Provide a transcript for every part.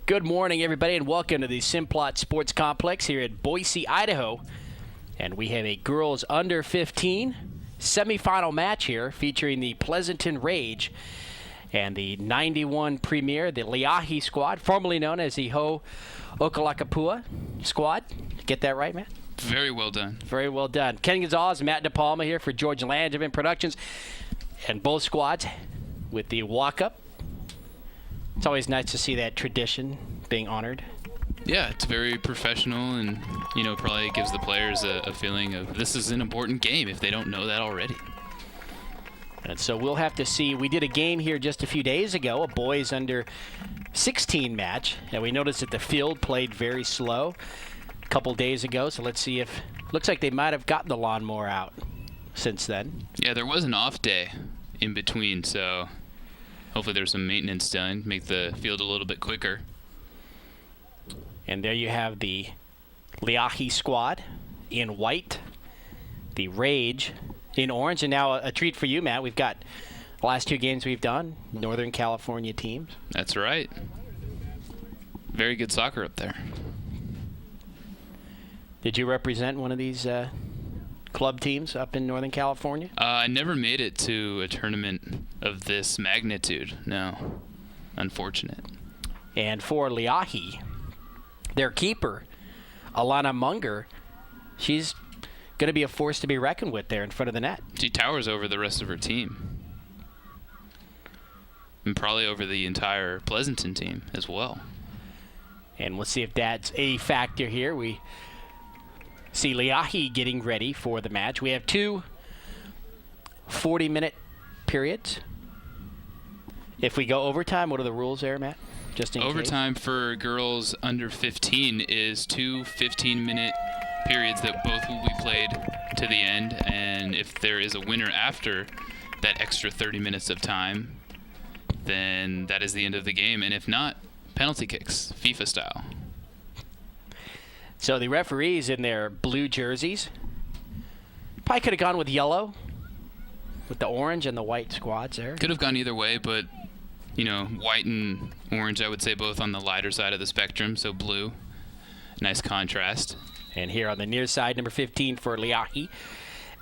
Good morning, everybody, and welcome to the Simplot Sports Complex here in Boise, Idaho. And we have a girls under 15 semifinal match here featuring the Pleasanton Rage and the 91 Premier, the Leahi squad, formerly known as the Ho-Okalakapua squad. Get that right, Matt? Very well done. Very well done. Ken Gonzalez, Matt DePalma here for George Langevin Productions, and both squads with the walk-up. It's always nice to see that tradition being honored. Yeah, it's very professional, and probably gives the players a feeling of this is an important game if they don't know that already. And so we'll have to see. We did a game here just a few days ago, a boys under 16 match, and we noticed that the field played very slow a couple days ago. So let's see if looks like they might have gotten the lawnmower out since then. Yeah, there was an off day in between, so hopefully there's some maintenance done, make the field a little bit quicker. And there you have the Leahi squad in white, the Rage in orange, and now a treat for you, Matt. We've got the last two games we've done, Northern California teams. That's right. Very good soccer up there. Did you represent one of these club teams up in Northern California? I never made it to a tournament of this magnitude, no. Unfortunate. And for Leahi, their keeper, Alana Munger, she's going to be a force to be reckoned with there in front of the net. She towers over the rest of her team. And probably over the entire Pleasanton team as well. And we'll see if that's a factor here. We see Leahi getting ready for the match. We have two 40-minute periods. If we go overtime, what are the rules there, Matt? Just in overtime case. For girls under 15 is two 15-minute periods that both will be played to the end, and if there is a winner after that extra 30 minutes of time, then that is the end of the game, and if not, penalty kicks, FIFA style. So the referees in their blue jerseys probably could have gone with yellow with the orange and the white squads there. Could have gone either way, but white and orange, I would say both on the lighter side of the spectrum, so blue. Nice contrast. And here on the near side, number 15 for Leahi,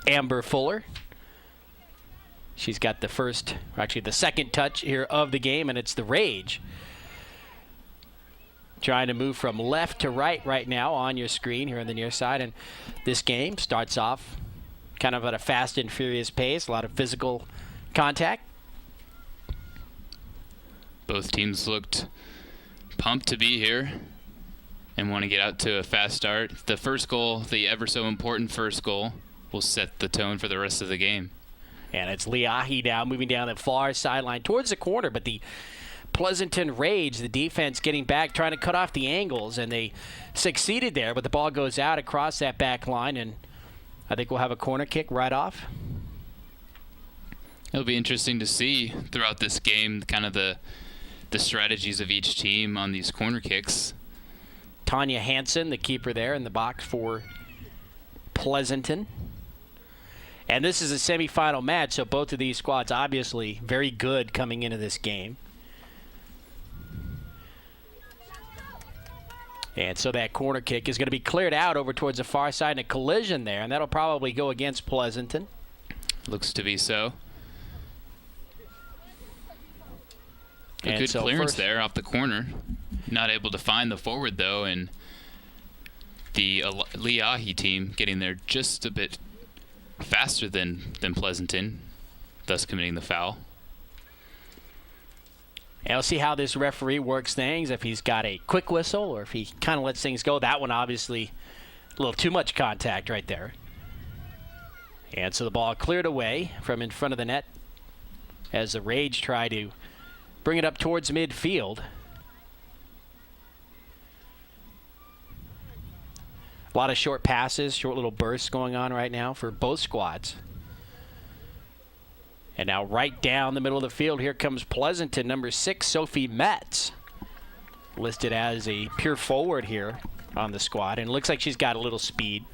Amber Fuller. She's got the second touch here of the game, and it's the Rage. Trying to move from left to right now on your screen here on the near side. And this game starts off kind of at a fast and furious pace, a lot of physical contact. Both teams looked pumped to be here and want to get out to a fast start. The first goal, the ever so important first goal, will set the tone for the rest of the game. And it's Leahi now moving down the far sideline towards the corner, but the Pleasanton Rage, the defense getting back, trying to cut off the angles, and they succeeded there, but the ball goes out across that back line, and I think we'll have a corner kick right off. It'll be interesting to see throughout this game kind of the strategies of each team on these corner kicks. Tanya Hansen, the keeper there in the box for Pleasanton. And this is a semifinal match, so both of these squads obviously very good coming into this game. And so that corner kick is going to be cleared out over towards the far side, and a collision there, and that'll probably go against Pleasanton. Looks to be so. A and good so clearance there off the corner. Not able to find the forward, though, and the Leahi team getting there just a bit faster than Pleasanton, thus committing the foul. And we'll see how this referee works things, if he's got a quick whistle or if he kind of lets things go. That one obviously a little too much contact right there. And so the ball cleared away from in front of the net as the Rage try to bring it up towards midfield. A lot of short passes, short little bursts going on right now for both squads. And now right down the middle of the field, here comes Pleasanton, number 6, Sophie Metz. Listed as a pure forward here on the squad, and it looks like she's got a little speed.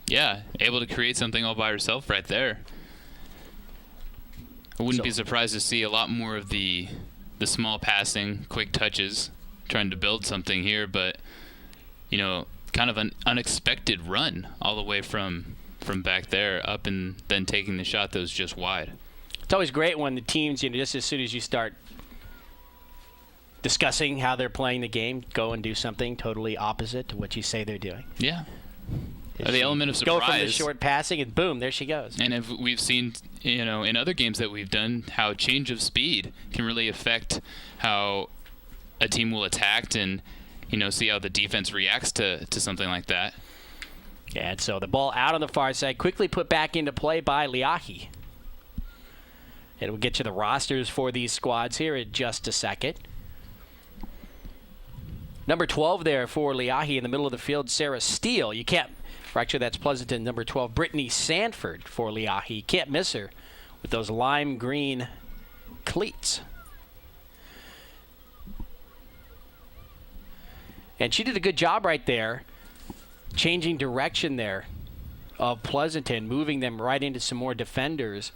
Yeah, able to create something all by herself right there. I wouldn't be surprised to see a lot more of the small passing, quick touches trying to build something here, but kind of an unexpected run all the way from back there up and then taking the shot that was just wide. It's always great when the teams, just as soon as you start discussing how they're playing the game, go and do something totally opposite to what you say they're doing. Yeah. The element of surprise. Go from the short passing and boom, there she goes. And if we've seen, in other games that we've done, how change of speed can really affect how a team will attack and, see how the defense reacts to something like that. And so the ball out on the far side, quickly put back into play by Leahi. And we'll get you the rosters for these squads here in just a second. Number 12 there for Leahi in the middle of the field, Sarah Steele. You can't, or actually that's Pleasanton, number 12, Brittany Sanford for Leahi. You can't miss her with those lime green cleats. And she did a good job right there, changing direction there of Pleasanton, moving them right into some more defenders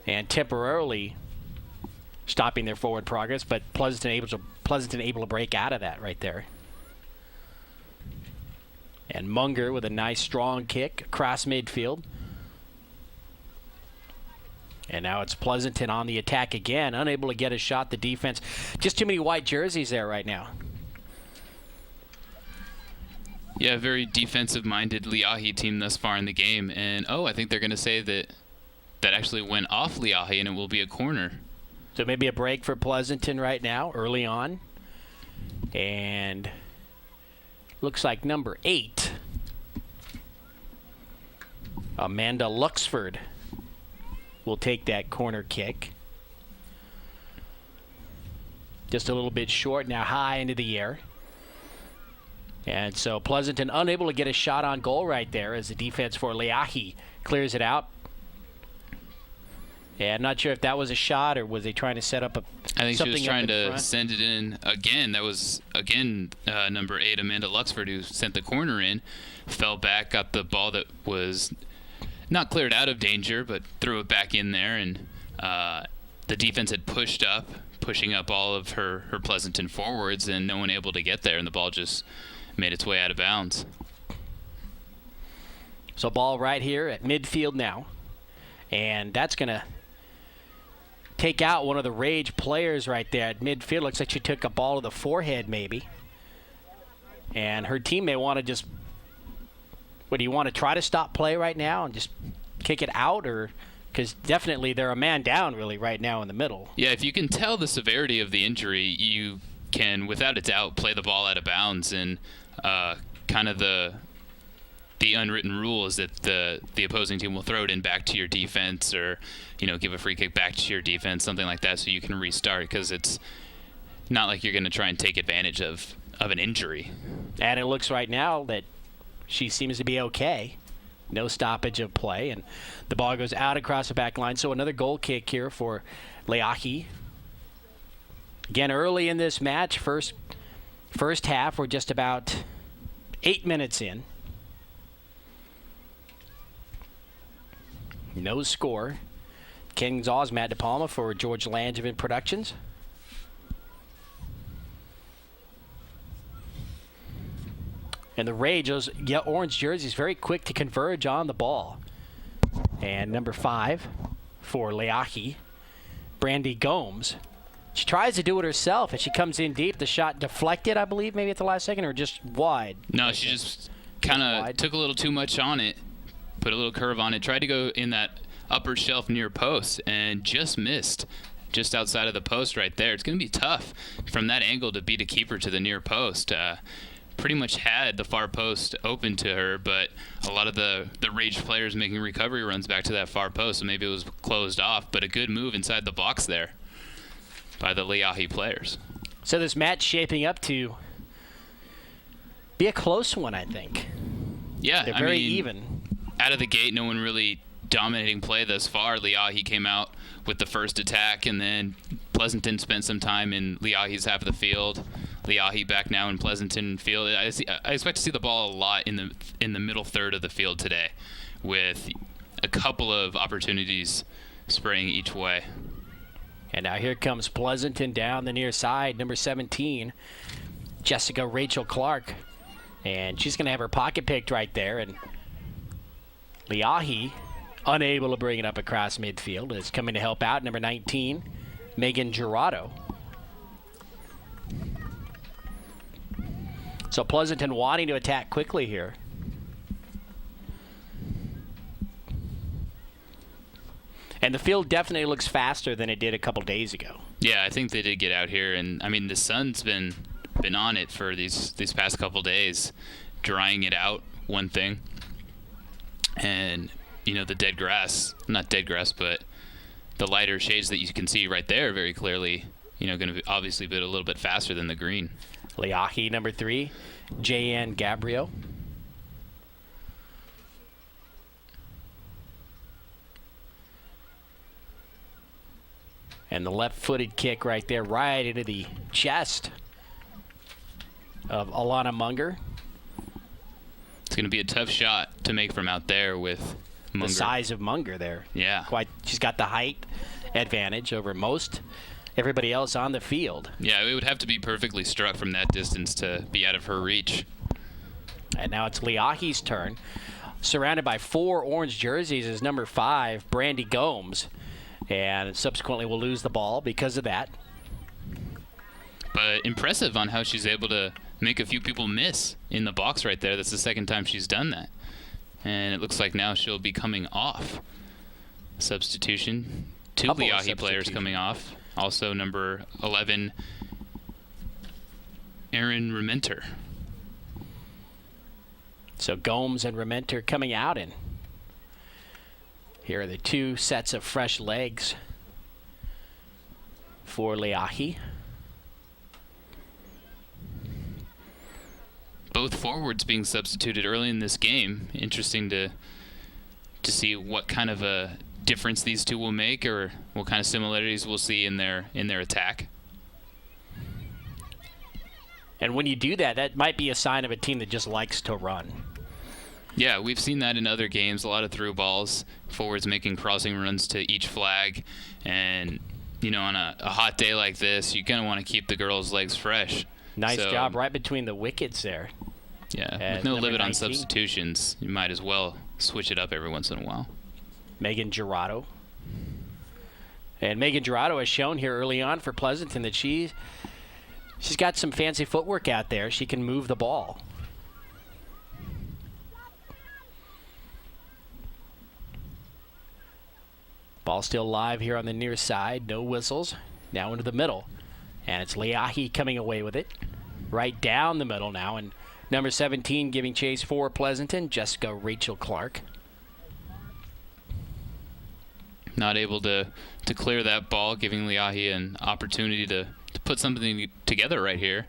and temporarily stopping their forward progress, but Pleasanton able to break out of that right there. And Munger with a nice strong kick across midfield. And now it's Pleasanton on the attack again, unable to get a shot. The defense, just too many white jerseys there right now. Yeah, very defensive-minded Leahi team thus far in the game. And, I think they're going to say that actually went off Leahi, and it will be a corner. So maybe a break for Pleasanton right now, early on. And looks like number 8, Amanda Luxford, will take that corner kick. Just a little bit short, now high into the air. And so Pleasanton unable to get a shot on goal right there as the defense for Leahi clears it out. Yeah, I'm not sure if that was a shot or was they trying to set up I think she was trying to front. send it in again. That was, again, number 8, Amanda Luxford, who sent the corner in, fell back, got the ball that was not cleared out of danger, but threw it back in there. And the defense had pushing up all of her Pleasanton forwards, and no one able to get there, and the ball just made its way out of bounds. So ball right here at midfield now. And that's going to take out one of the Rage players right there at midfield. Looks like she took a ball to the forehead maybe. And her team may want to just, do you want to try to stop play right now and just kick it out? Or because definitely they're a man down really right now in the middle. Yeah, if you can tell the severity of the injury, you can, without a doubt, play the ball out of bounds. And kind of the unwritten rule is that the opposing team will throw it in back to your defense, or give a free kick back to your defense, something like that, so you can restart, because it's not like you're going to try and take advantage of an injury. And it looks right now that she seems to be okay. No stoppage of play, and the ball goes out across the back line. So another goal kick here for Leahi. Again, early in this match, first half, we're just about 8 minutes in. No score. Ken Zaws, Matt DePalma for George Langevin Productions. And the Rage, those orange jerseys, very quick to converge on the ball. And number 5 for Leahi, Brandy Gomes. She tries to do it herself, and she comes in deep. The shot deflected, I believe, maybe at the last second, or just wide. No, she just kind of took a little too much on it, put a little curve on it, tried to go in that upper shelf near post, and just missed just outside of the post right there. It's going to be tough from that angle to beat a keeper to the near post. Pretty much had the far post open to her, but a lot of the Rage players making recovery runs back to that far post, so maybe it was closed off, but a good move inside the box there by the Leahi players. So this match shaping up to be a close one, I think. Yeah, they're very even. Out of the gate, no one really dominating play thus far. Leahi came out with the first attack, and then Pleasanton spent some time in Leahi's half of the field. Leahi back now in Pleasanton field. I expect to see the ball a lot in the middle third of the field today, with a couple of opportunities spraying each way. And now here comes Pleasanton down the near side, number 17, Jessica Rachel Clark. And she's going to have her pocket picked right there. And Leahi, unable to bring it up across midfield, is coming to help out. Number 19, Megan Gerardo. So Pleasanton wanting to attack quickly here. And the field definitely looks faster than it did a couple days ago. Yeah, I think they did get out here, and I mean the sun's been on it for these past couple days, drying it out, one thing. And you know, the dead grass, not dead grass, but the lighter shades that you can see right there very clearly, you know, going to be obviously a little bit faster than the green. Leahi, number 3, J.N. Gabriel. And the left-footed kick right there, right into the chest of Alana Munger. It's going to be a tough shot to make from out there with Munger. The size of Munger there. Yeah. She's got the height advantage over most everybody else on the field. Yeah, it would have to be perfectly struck from that distance to be out of her reach. And now it's Leahi's turn. Surrounded by 4 orange jerseys is number 5, Brandy Gomes. And subsequently will lose the ball because of that. But impressive on how she's able to make a few people miss in the box right there. That's the second time she's done that. And it looks like now she'll be coming off. Substitution. 2 Leahi players coming off. Also number 11, Erin Rementer. So Gomes and Rementer coming out, and here are the 2 sets of fresh legs for Leahi. Both forwards being substituted early in this game. Interesting to see what kind of a difference these 2 will make, or what kind of similarities we'll see in their attack. And when you do that, that might be a sign of a team that just likes to run. Yeah, we've seen that in other games, a lot of through balls, forwards making crossing runs to each flag. And, you know, on a hot day like this, you're going to want to keep the girls' legs fresh. Nice job right between the wickets there. Yeah, with no limit on substitutions, you might as well switch it up every once in a while. Megan Gerardo. And Megan Gerardo has shown here early on for Pleasanton that she's got some fancy footwork out there. She can move the ball. Ball still live here on the near side. No whistles. Now into the middle. And it's Leahi coming away with it. Right down the middle now. And number 17 giving chase for Pleasanton, Jessica Rachel Clark. Not able to clear that ball, giving Leahi an opportunity to put something together right here.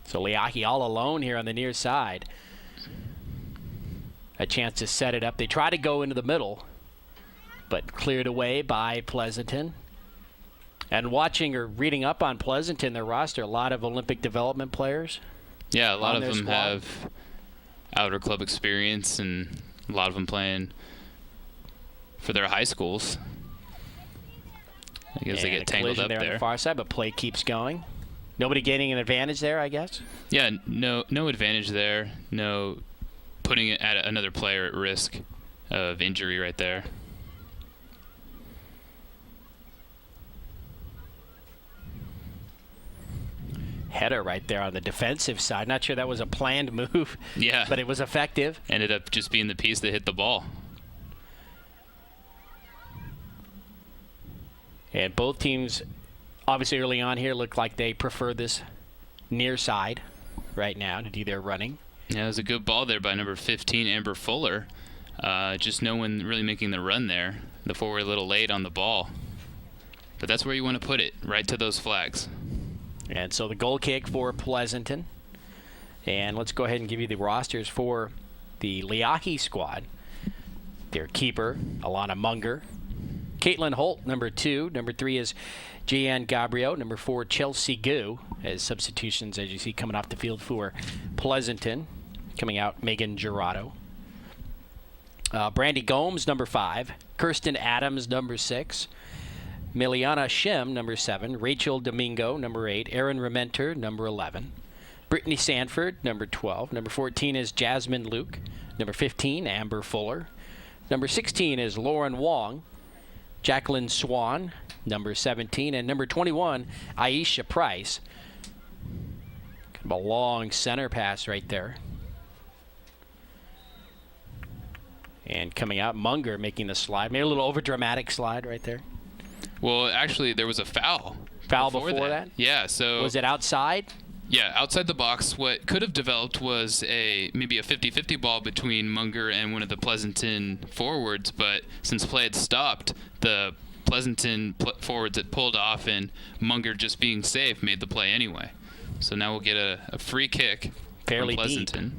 So Leahi all alone here on the near side. A chance to set it up. They try to go into the middle, but cleared away by Pleasanton. And watching or reading up on Pleasanton, their roster, a lot of Olympic development players. Yeah, a lot of them have outer club experience, and a lot of them playing for their high schools. I guess they get tangled up there. On the far side, but play keeps going. Nobody gaining an advantage there, I guess? Yeah, no advantage there. No putting it at another player at risk of injury right there. Header right there on the defensive side. Not sure that was a planned move. Yeah. But it was effective. Ended up just being the piece that hit the ball. And both teams, obviously early on here, look like they prefer this near side right now to do their running. Yeah, it was a good ball there by number 15, Amber Fuller. Just no one really making the run there. The forward a little late on the ball. But that's where you want to put it, right to those flags. And so the goal kick for Pleasanton. And let's go ahead and give you the rosters for the Leahi squad. Their keeper, Alana Munger. Caitlin Holt, number 2. Number 3 is Jan Gabriel. Number 4, Chelsea Gu, as substitutions, as you see, coming off the field for Pleasanton. Coming out, Megan Gerardo. Brandy Gomes, number 5. Kirsten Adams, number 6. Miliana Shim, number 7. Rachel Domingo, number 8. Erin Rementer, number 11. Brittany Sanford, number 12. Number 14 is Jasmine Luke. Number 15, Amber Fuller. Number 16 is Lauren Wong. Jacqueline Swan, number 17. And number 21, Aisha Price. Kind of a long center pass right there. And coming out, Munger making the slide. Made a little over-dramatic slide right there. Well, actually, there was a foul. Foul before that? Yeah, so... Was it outside? Yeah, outside the box. What could have developed was maybe a 50-50 ball between Munger and one of the Pleasanton forwards, but since play had stopped, the Pleasanton forwards had pulled off, and Munger, just being safe, made the play anyway. So now we'll get a free kick fairly from Pleasanton. Deep.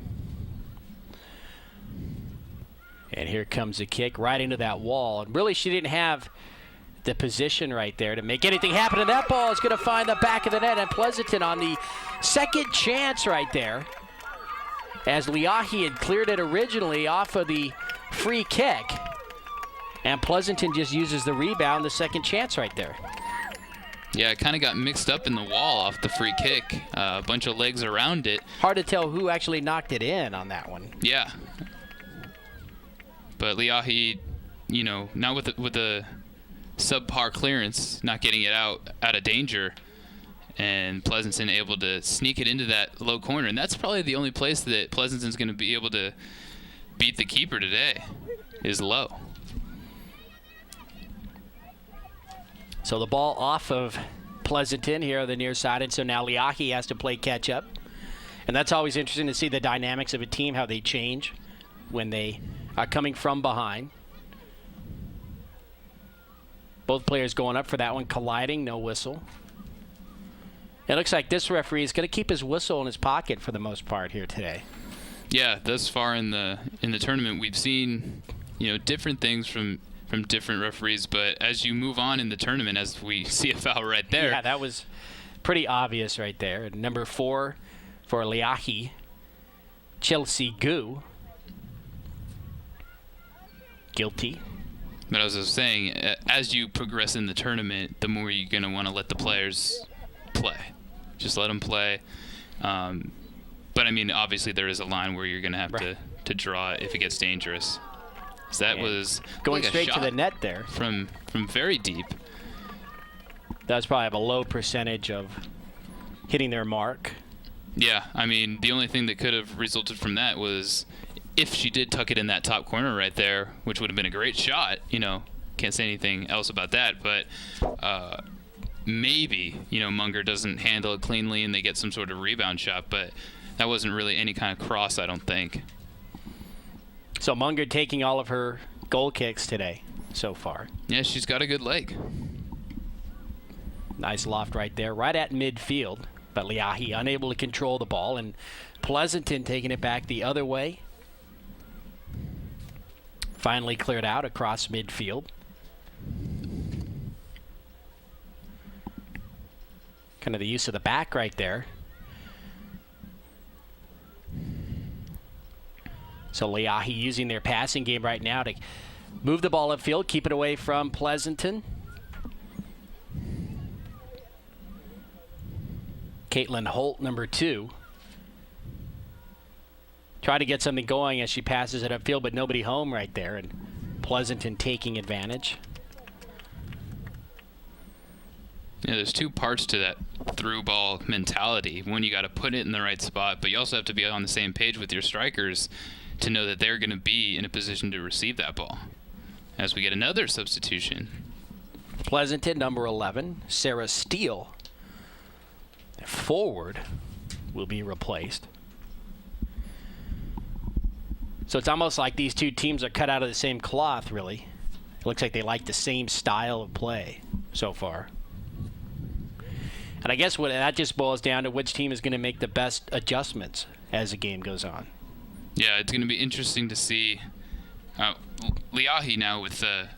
And here comes a kick right into that wall. And really, she didn't have the position right there to make anything happen. And that ball is going to find the back of the net. And Pleasanton on the second chance right there, as Leahi had cleared it originally off of the free kick. And Pleasanton just uses the rebound, the second chance right there. Yeah, it kind of got mixed up in the wall off the free kick. A bunch of legs around it. Hard to tell who actually knocked it in on that one. Yeah. But Leahi, not with the subpar clearance, not getting it out of danger, and Pleasanton able to sneak it into that low corner. And that's probably the only place that Pleasanton's going to be able to beat the keeper today, is low. So the ball off of Pleasanton here on the near side, and so now Leahi has to play catch up. And that's always interesting to see the dynamics of a team, how they change when they are coming from behind. Both players going up for that one, colliding, no whistle. It looks like this referee is going to keep his whistle in his pocket for the most part here today. Yeah, thus far in the tournament, we've seen different things from different referees, but as you move on in the tournament, as we see a foul right there. Yeah, that was pretty obvious right there. And number 4 for Leahi, Chelsea Gu. Guilty. But as I was saying, as you progress in the tournament, the more you're going to want to let the players play. Just let them play. But, I mean, obviously there is a line where you're going to have to draw it if it gets dangerous. So that was going like straight to the net there. From very deep. That was probably a low percentage of hitting their mark. Yeah, I mean, the only thing that could have resulted from that was if she did tuck it in that top corner right there, which would have been a great shot. Can't say anything else about that, but maybe, Munger doesn't handle it cleanly and they get some sort of rebound shot, but that wasn't really any kind of cross, I don't think. So Munger taking all of her goal kicks today so far. Yeah, she's got a good leg. Nice loft right there, right at midfield. But Leahi unable to control the ball, and Pleasanton taking it back the other way. Finally cleared out across midfield. Kind of the use of the back right there. So Leahi using their passing game right now to move the ball upfield, keep it away from Pleasanton. Caitlin Holt, number 2. Try to get something going as she passes it upfield, but nobody home right there, and Pleasanton taking advantage. Yeah, there's two parts to that through ball mentality. One, you got to put it in the right spot, but you also have to be on the same page with your strikers to know that they're going to be in a position to receive that ball. As we get another substitution. Pleasanton, number 11, Sarah Steele, forward, will be replaced. So it's almost like these two teams are cut out of the same cloth, really. It looks like they like the same style of play so far. And I guess that just boils down to which team is going to make the best adjustments as the game goes on. Yeah, it's going to be interesting to see. Leahi now with a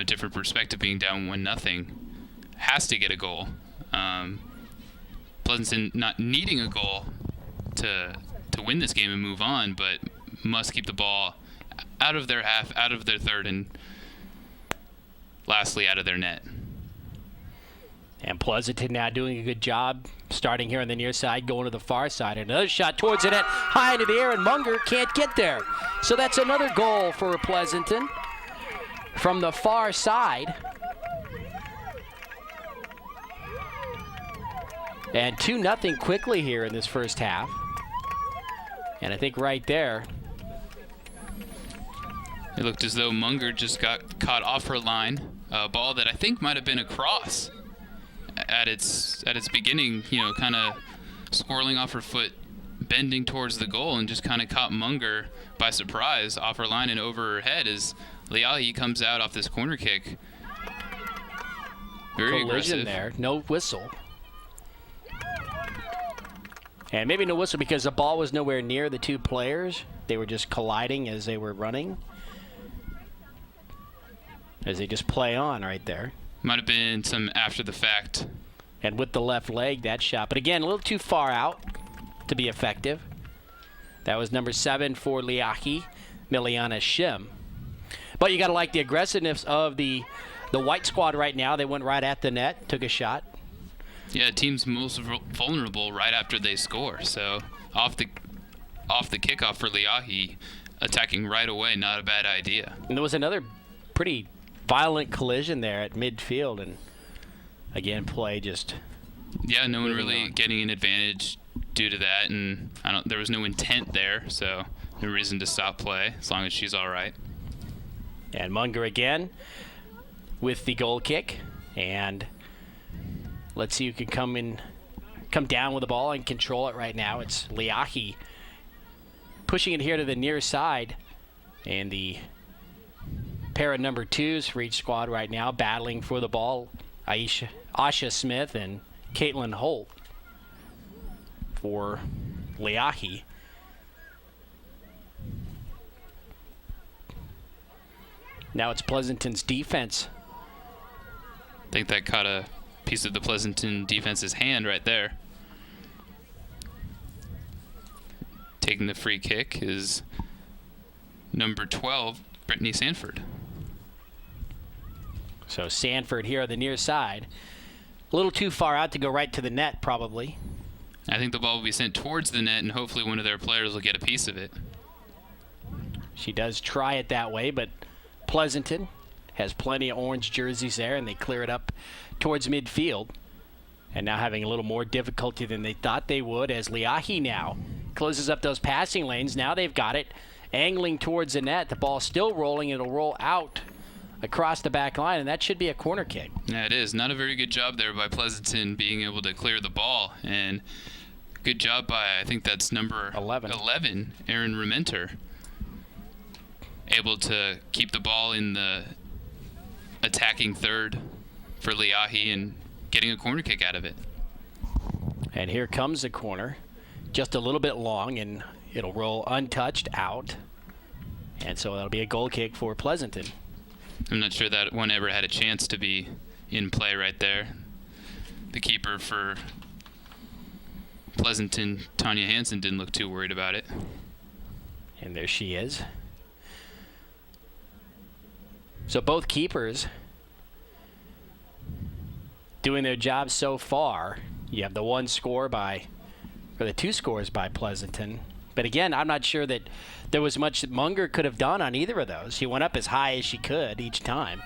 different perspective, being down 1-0, has to get a goal. Pleasanton not needing a goal to win this game and move on, but must keep the ball out of their half, out of their third, and lastly out of their net. And Pleasanton now doing a good job starting here on the near side, going to the far side. Another shot towards the net, high into the air, and Munger can't get there. So that's another goal for Pleasanton from the far side. And 2-0 quickly here in this first half. And I think right there, it looked as though Munger just got caught off her line. A ball that I think might have been a cross at its beginning, you know, kind of squirreling off her foot, bending towards the goal, and just kind of caught Munger by surprise off her line and over her head as Leahi comes out off this corner kick. Very collision aggressive there, no whistle. And maybe no whistle because the ball was nowhere near the two players. They were just colliding as they were running. As they just play on right there. Might have been some after the fact. And with the left leg, that shot. But again, a little too far out to be effective. That was number 7 for Leahi, Miliana Shim. But you got to like the aggressiveness of the white squad right now. They went right at the net, took a shot. Yeah, team's most vulnerable right after they score. So off the kickoff for Leahi, attacking right away, not a bad idea. And there was another pretty violent collision there at midfield, and again, play just. Yeah, no one really getting an advantage due to that, and there was no intent there, so no reason to stop play as long as she's all right. And Munger again with the goal kick, and let's see who can come down with the ball and control it right now. It's Leahi pushing it here to the near side, and the pair of number 2s for each squad right now battling for the ball. Asha Smith and Caitlin Holt for Leahi. Now it's Pleasanton's defense. I think that caught a piece of the Pleasanton defense's hand right there. Taking the free kick is number 12, Brittany Sanford. So Sanford here on the near side. A little too far out to go right to the net, probably. I think the ball will be sent towards the net, and hopefully one of their players will get a piece of it. She does try it that way, but Pleasanton has plenty of orange jerseys there, and they clear it up towards midfield. And now having a little more difficulty than they thought they would, as Leahi now closes up those passing lanes. Now they've got it angling towards the net. The ball's still rolling. It'll roll out across the back line, and that should be a corner kick. Yeah, it is. Not a very good job there by Pleasanton being able to clear the ball, and good job by, I think that's number 11, Erin Rementer, able to keep the ball in the attacking third for Leahi and getting a corner kick out of it. And here comes the corner, just a little bit long, and it'll roll untouched out. And so that'll be a goal kick for Pleasanton. I'm not sure that one ever had a chance to be in play right there. The keeper for Pleasanton, Tanya Hansen, didn't look too worried about it. And there she is. So both keepers doing their job so far. You have the one score by, or the 2 scores by Pleasanton. But again, I'm not sure that there was much that Munger could have done on either of those. She went up as high as she could each time.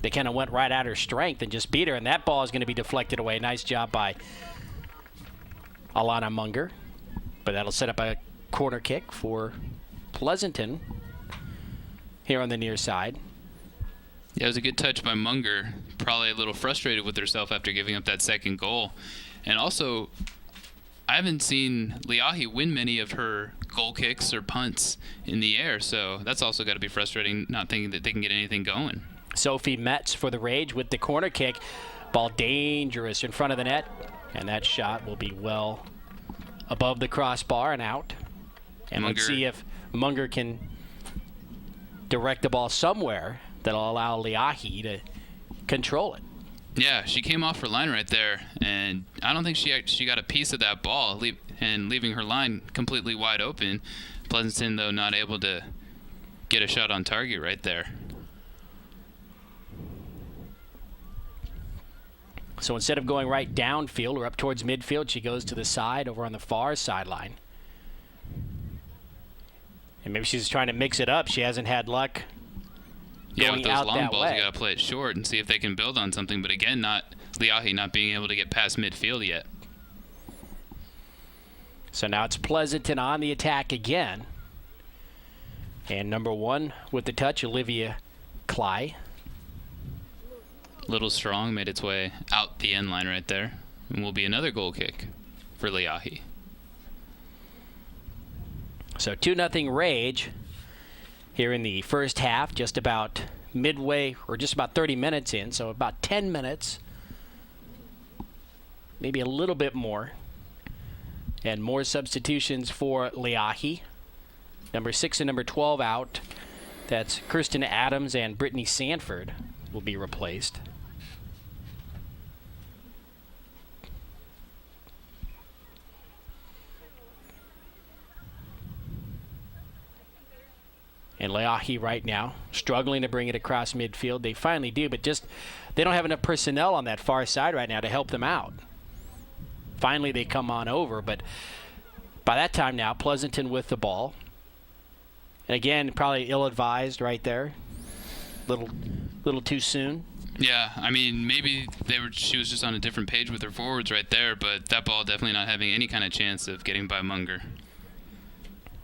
They kind of went right at her strength and just beat her, and that ball is going to be deflected away. Nice job by Alana Munger. But that'll set up a corner kick for Pleasanton here on the near side. Yeah, it was a good touch by Munger. Probably a little frustrated with herself after giving up that second goal. And also, I haven't seen Leahi win many of her goal kicks or punts in the air, so that's also got to be frustrating, not thinking that they can get anything going. Sophie Metz for the Rage with the corner kick. Ball dangerous in front of the net, and that shot will be well above the crossbar and out. And Munger, let's see if Munger can direct the ball somewhere that'll allow Leahi to control it. Yeah, she came off her line right there, and I don't think she got a piece of that ball, and leaving her line completely wide open. Pleasanton, though, not able to get a shot on target right there. So instead of going right downfield or up towards midfield, she goes to the side over on the far sideline. And maybe she's trying to mix it up. She hasn't had luck. Yeah, with those long balls, way. you got to play it short and see if they can build on something. But again, Leahi not being able to get past midfield yet. So now it's Pleasanton on the attack again. And number 1 with the touch, Olivia Kgmdp. Little strong, made its way out the end line right there. And will be another goal kick for Leahi. So 2-0 Rage here in the first half, just about midway, or just about 30 minutes in, so about 10 minutes, maybe a little bit more. And more substitutions for Leahi. Number 6 and number 12 out. That's Kirsten Adams and Brittany Sanford will be replaced. And Leahi right now struggling to bring it across midfield. They finally do, but just they don't have enough personnel on that far side right now to help them out. Finally they come on over, but by that time now, Pleasanton with the ball. And again, probably ill-advised right there. Little too soon. Yeah, I mean, maybe she was just on a different page with her forwards right there, but that ball definitely not having any kind of chance of getting by Munger.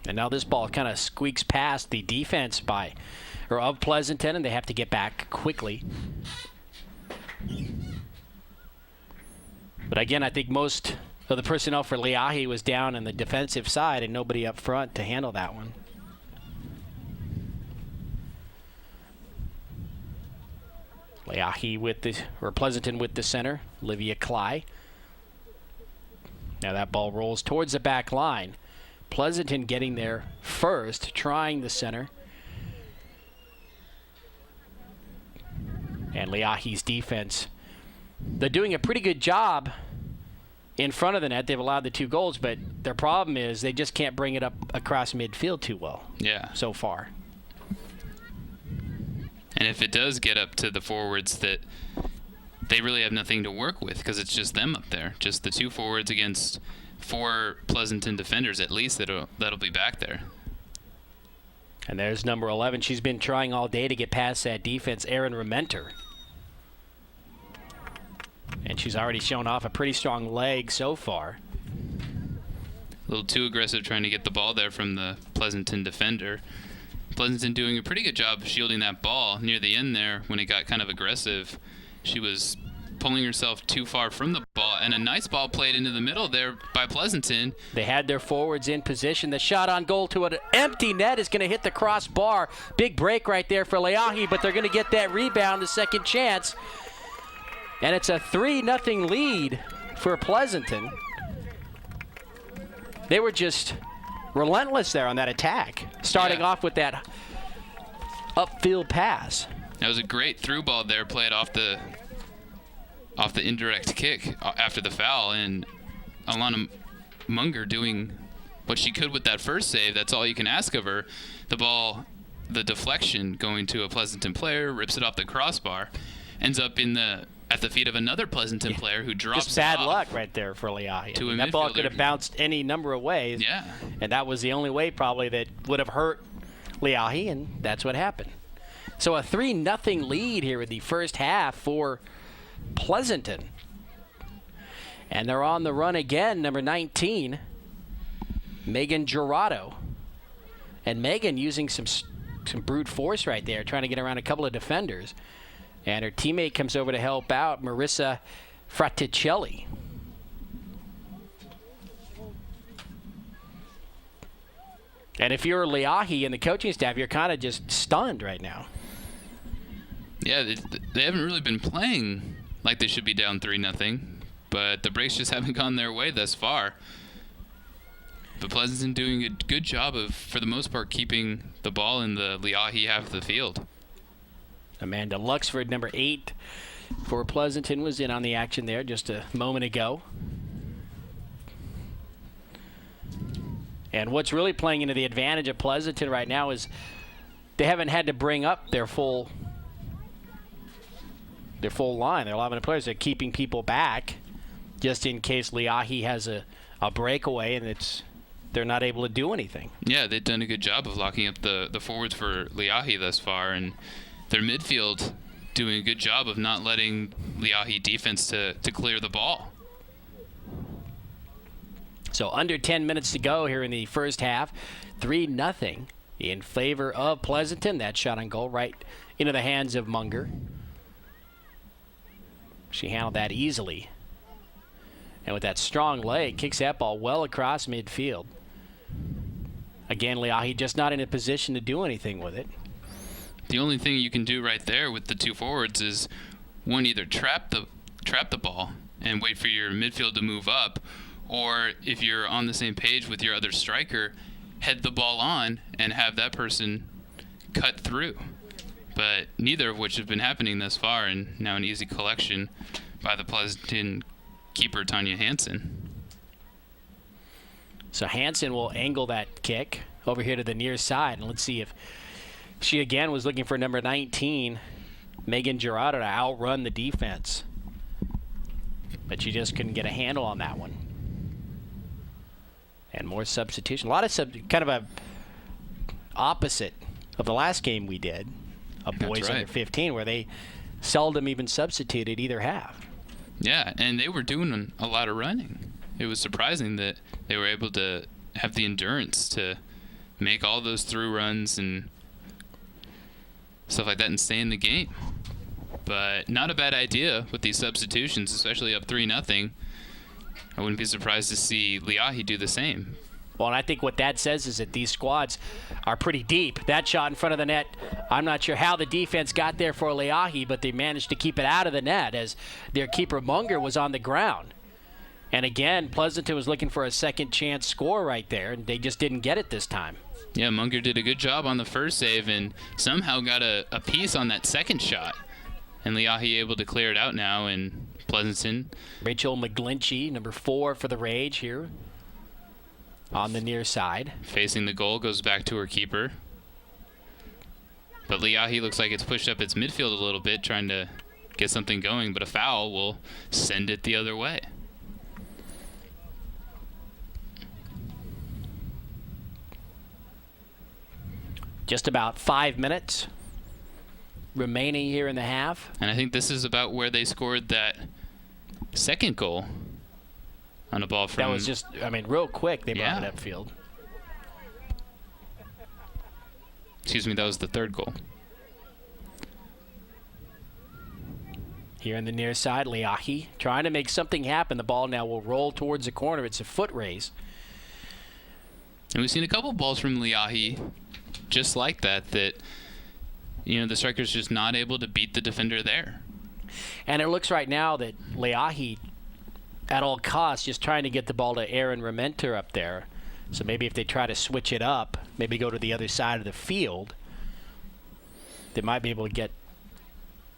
And now this ball kind of squeaks past the defense of Pleasanton, and they have to get back quickly. But again, I think most of the personnel for Leahi was down on the defensive side and nobody up front to handle that one. Pleasanton with the center, Olivia Kgmdp. Now that ball rolls towards the back line. Pleasanton getting there first, trying the center. And Leahi's defense, they're doing a pretty good job in front of the net. They've allowed the 2 goals, but their problem is they just can't bring it up across midfield too well. Yeah. So far. And if it does get up to the forwards, that they really have nothing to work with because it's just them up there. Just the 2 forwards against 4 Pleasanton defenders at least that'll be back there. And there's number 11. She's been trying all day to get past that defense, Erin Rementer. And she's already shown off a pretty strong leg so far. A little too aggressive trying to get the ball there from the Pleasanton defender. Pleasanton doing a pretty good job of shielding that ball near the end there when it got kind of aggressive. She was pulling herself too far from the ball, and a nice ball played into the middle there by Pleasanton. They had their forwards in position. The shot on goal to an empty net is going to hit the crossbar. Big break right there for Leahi, but they're going to get that rebound, the second chance. And it's a 3-0 lead for Pleasanton. They were just relentless there on that attack, starting off with that upfield pass. That was a great through ball there, played off the indirect kick after the foul, and Alana Munger doing what she could with that first save. That's all you can ask of her. The ball, the deflection going to a Pleasanton player, rips it off the crossbar, ends up at the feet of another Pleasanton player who drops just bad it off. luck right there for Leahi. That ball could have bounced any number of ways. Yeah. And that was the only way probably that would have hurt Leahi, and that's what happened. So a 3-0 lead here in the first half for Pleasanton. And they're on the run again, number 19, Megan Gerardo. And Megan using some brute force right there, trying to get around a couple of defenders. And her teammate comes over to help out, Marissa Fraticelli. And if you're Leahi and the coaching staff, you're kind of just stunned right now. Yeah, they haven't really been playing like they should be down 3-0, but the breaks just haven't gone their way thus far. But Pleasanton doing a good job of, for the most part, keeping the ball in the Leahi half of the field. Amanda Luxford, number 8 for Pleasanton, was in on the action there just a moment ago. And what's really playing into the advantage of Pleasanton right now is they haven't had to bring up their full their full line. Their 11 players are keeping people back just in case Leahi has a breakaway and they're not able to do anything. Yeah, they've done a good job of locking up the forwards for Leahi thus far, and their midfield doing a good job of not letting Leahi defense to clear the ball. So under 10 minutes to go here in the first half, 3-0 in favor of Pleasanton. That shot on goal right into the hands of Munger. She handled that easily. And with that strong leg, kicks that ball well across midfield. Again, Leahi just not in a position to do anything with it. The only thing you can do right there with the two forwards is, one, either trap the ball and wait for your midfield to move up, or if you're on the same page with your other striker, head the ball on and have that person cut through. But neither of which have been happening thus far, and now an easy collection by the Pleasanton keeper, Tanya Hansen. So Hansen will angle that kick over here to the near side, and let's see if she again was looking for number 19, Megan Gerardo, to outrun the defense. But she just couldn't get a handle on that one. And more substitution. A lot of kind of a opposite of the last game we did, of boys under 15, where they seldom even substituted either half. Yeah, and they were doing a lot of running. It was surprising that they were able to have the endurance to make all those through runs and stuff like that and stay in the game. But not a bad idea with these substitutions, especially up 3-0. I wouldn't be surprised to see Leahi do the same. Well, and I think what that says is that these squads are pretty deep. That shot in front of the net, I'm not sure how the defense got there for Leahi, but they managed to keep it out of the net as their keeper Munger was on the ground. And again, Pleasanton was looking for a second chance score right there, and they just didn't get it this time. Yeah, Munger did a good job on the first save and somehow got a piece on that second shot. And Leahi able to clear it out now, and Pleasanton. Rachel McGlinchey, number 4 for the Rage here on the near side. Facing the goal, goes back to her keeper. But Leahi looks like it's pushed up its midfield a little bit, trying to get something going, but a foul will send it the other way. Just about 5 minutes remaining here in the half. And I think this is about where they scored that second goal on a ball from... That was just, I mean, real quick they brought it upfield. Excuse me, that was the third goal. Here in the near side, Leahi trying to make something happen. The ball now will roll towards the corner. It's a foot race. And we've seen a couple balls from Leahi just like that, you know, the striker's just not able to beat the defender there. And it looks right now that Leahi, at all costs, just trying to get the ball to Aaron Rementer up there. So maybe if they try to switch it up, maybe go to the other side of the field, they might be able to get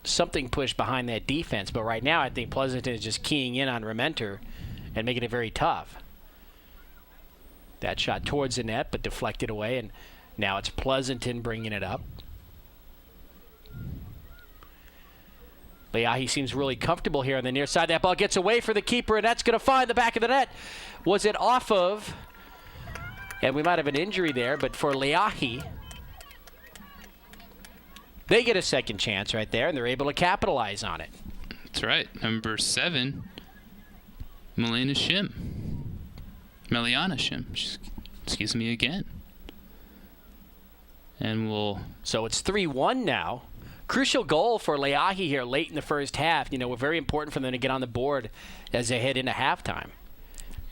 something pushed behind that defense. But right now, I think Pleasanton is just keying in on Rementer and making it very tough. That shot towards the net, but deflected away, and now it's Pleasanton bringing it up. Leahi seems really comfortable here on the near side. That ball gets away for the keeper, and that's going to find the back of the net. Was it off of? And we might have an injury there, but for Leahi, they get a second chance right there, and they're able to capitalize on it. That's right. Number 7, Meliana Shim. Excuse me again. And we'll... So it's 3-1 now. Crucial goal for Leahi here late in the first half. You know, very important for them to get on the board as they head into halftime.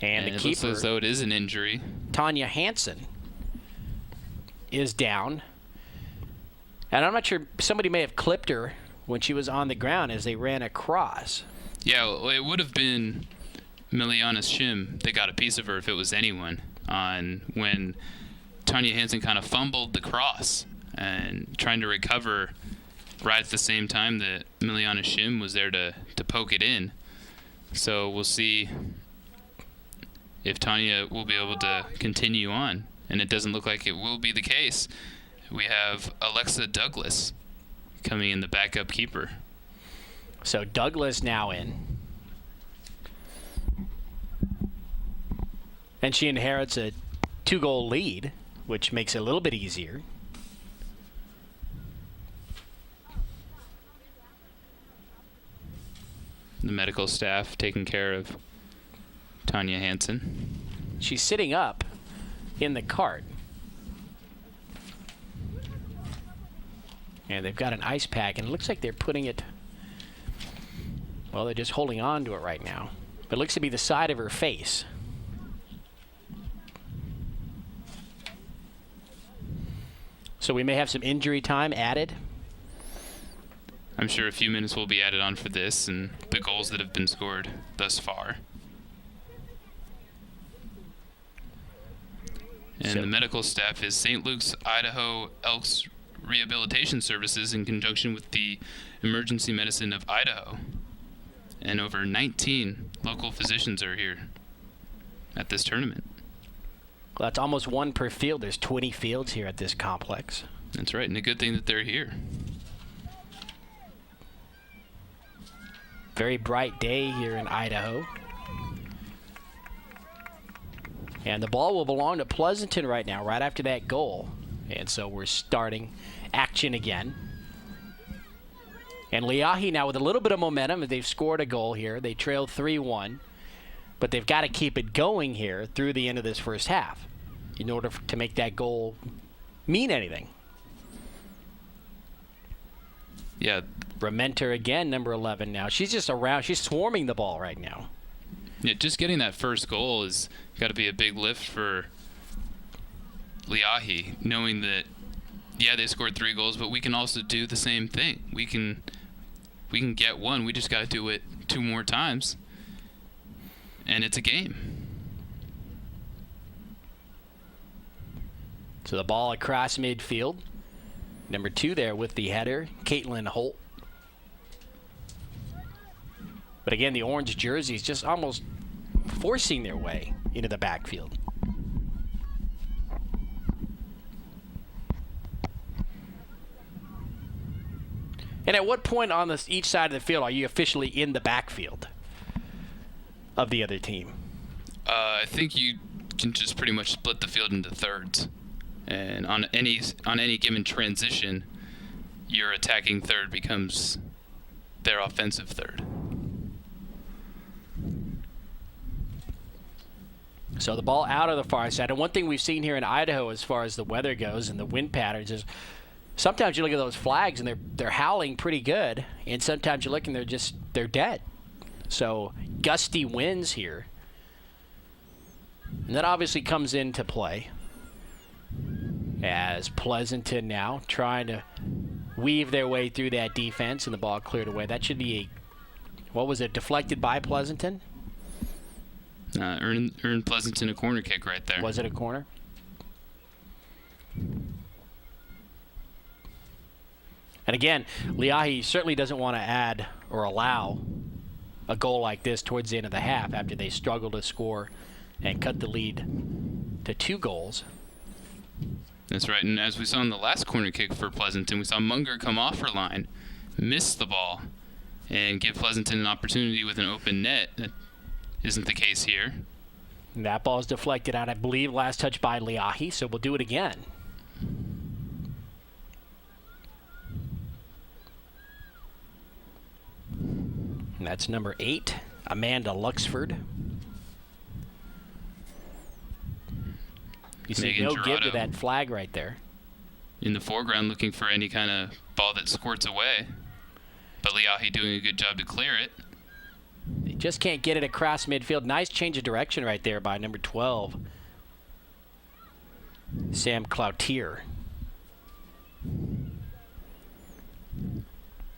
And the it keeper, looks as though it is an injury. Tanya Hansen, is down. And I'm not sure, somebody may have clipped her when she was on the ground as they ran across. Yeah, well, it would have been Meliana Shim that got a piece of her if it was anyone on when Tanya Hansen kind of fumbled the cross and trying to recover right at the same time that Meliana Shim was there to poke it in. So we'll see if Tanya will be able to continue on. And it doesn't look like it will be the case. We have Alexa Douglas coming in, the backup keeper. So Douglas now in. And she inherits a 2-goal lead, which makes it a little bit easier. The medical staff taking care of Tanya Hansen. She's sitting up in the cart. And they've got an ice pack, and it looks like they're putting it, well, they're just holding on to it right now. But it looks to be the side of her face. So we may have some injury time added. I'm sure a few minutes will be added on for this and the goals that have been scored thus far. And the medical staff is St. Luke's, Idaho Elks Rehabilitation Services in conjunction with the Emergency Medicine of Idaho. And over 19 local physicians are here at this tournament. Well, that's almost one per field. There's 20 fields here at this complex. That's right, and a good thing that they're here. Very bright day here in Idaho. And the ball will belong to Pleasanton right now, right after that goal. And so we're starting action again. And Leahi now with a little bit of momentum. They've scored a goal here. They trail 3-1. But they've got to keep it going here through the end of this first half in order to make that goal mean anything. Yeah. Rementer again, number 11 now. She's just around. She's swarming the ball right now. Yeah, just getting that first goal has got to be a big lift for Leahi, knowing that, yeah, they scored 3 goals, but we can also do the same thing. We can get one. We just got to do it 2 more times. And it's a game. So the ball across midfield. Number 2 there with the header, Caitlin Holt. But again, the orange jerseys just almost forcing their way into the backfield. And at what point on each side of the field are you officially in the backfield of the other team? I think you can just pretty much split the field into thirds, and on any given transition, your attacking third becomes their offensive third. So the ball out of the far side. And one thing we've seen here in Idaho as far as the weather goes and the wind patterns is sometimes you look at those flags and they're howling pretty good, and sometimes you look and they're dead. So gusty winds here. And that obviously comes into play as Pleasanton now trying to weave their way through that defense, and the ball cleared away. That should be what was it, deflected by Pleasanton? Earned Pleasanton a corner kick right there. Was it a corner? And again, Leahi certainly doesn't want to add or allow a goal like this towards the end of the half after they struggle to score and cut the lead to 2 goals. That's right, and as we saw in the last corner kick for Pleasanton, we saw Munger come off her line, miss the ball, and give Pleasanton an opportunity with an open net. That isn't the case here. And that ball is deflected out, I believe, last touch by Leahi, so we'll do it again. And that's number 8, Amanda Luxford. You see Megan no give to Gerardo that flag right there. in the foreground looking for any kind of ball that squirts away. But Leahi doing a good job to clear it. They just can't get it across midfield. Nice change of direction right there by number 12, Sam Cloutier.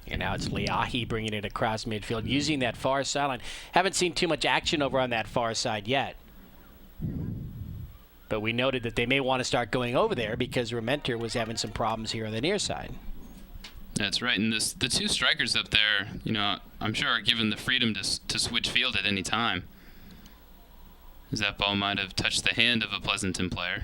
And now it's Leahi bringing it across midfield, using that far sideline. Haven't seen too much action over on that far side yet. But we noted that they may want to start going over there because Rementer was having some problems here on the near side. That's right, and the 2 strikers up there, I'm sure are given the freedom to switch field at any time, as that ball might have touched the hand of a Pleasanton player.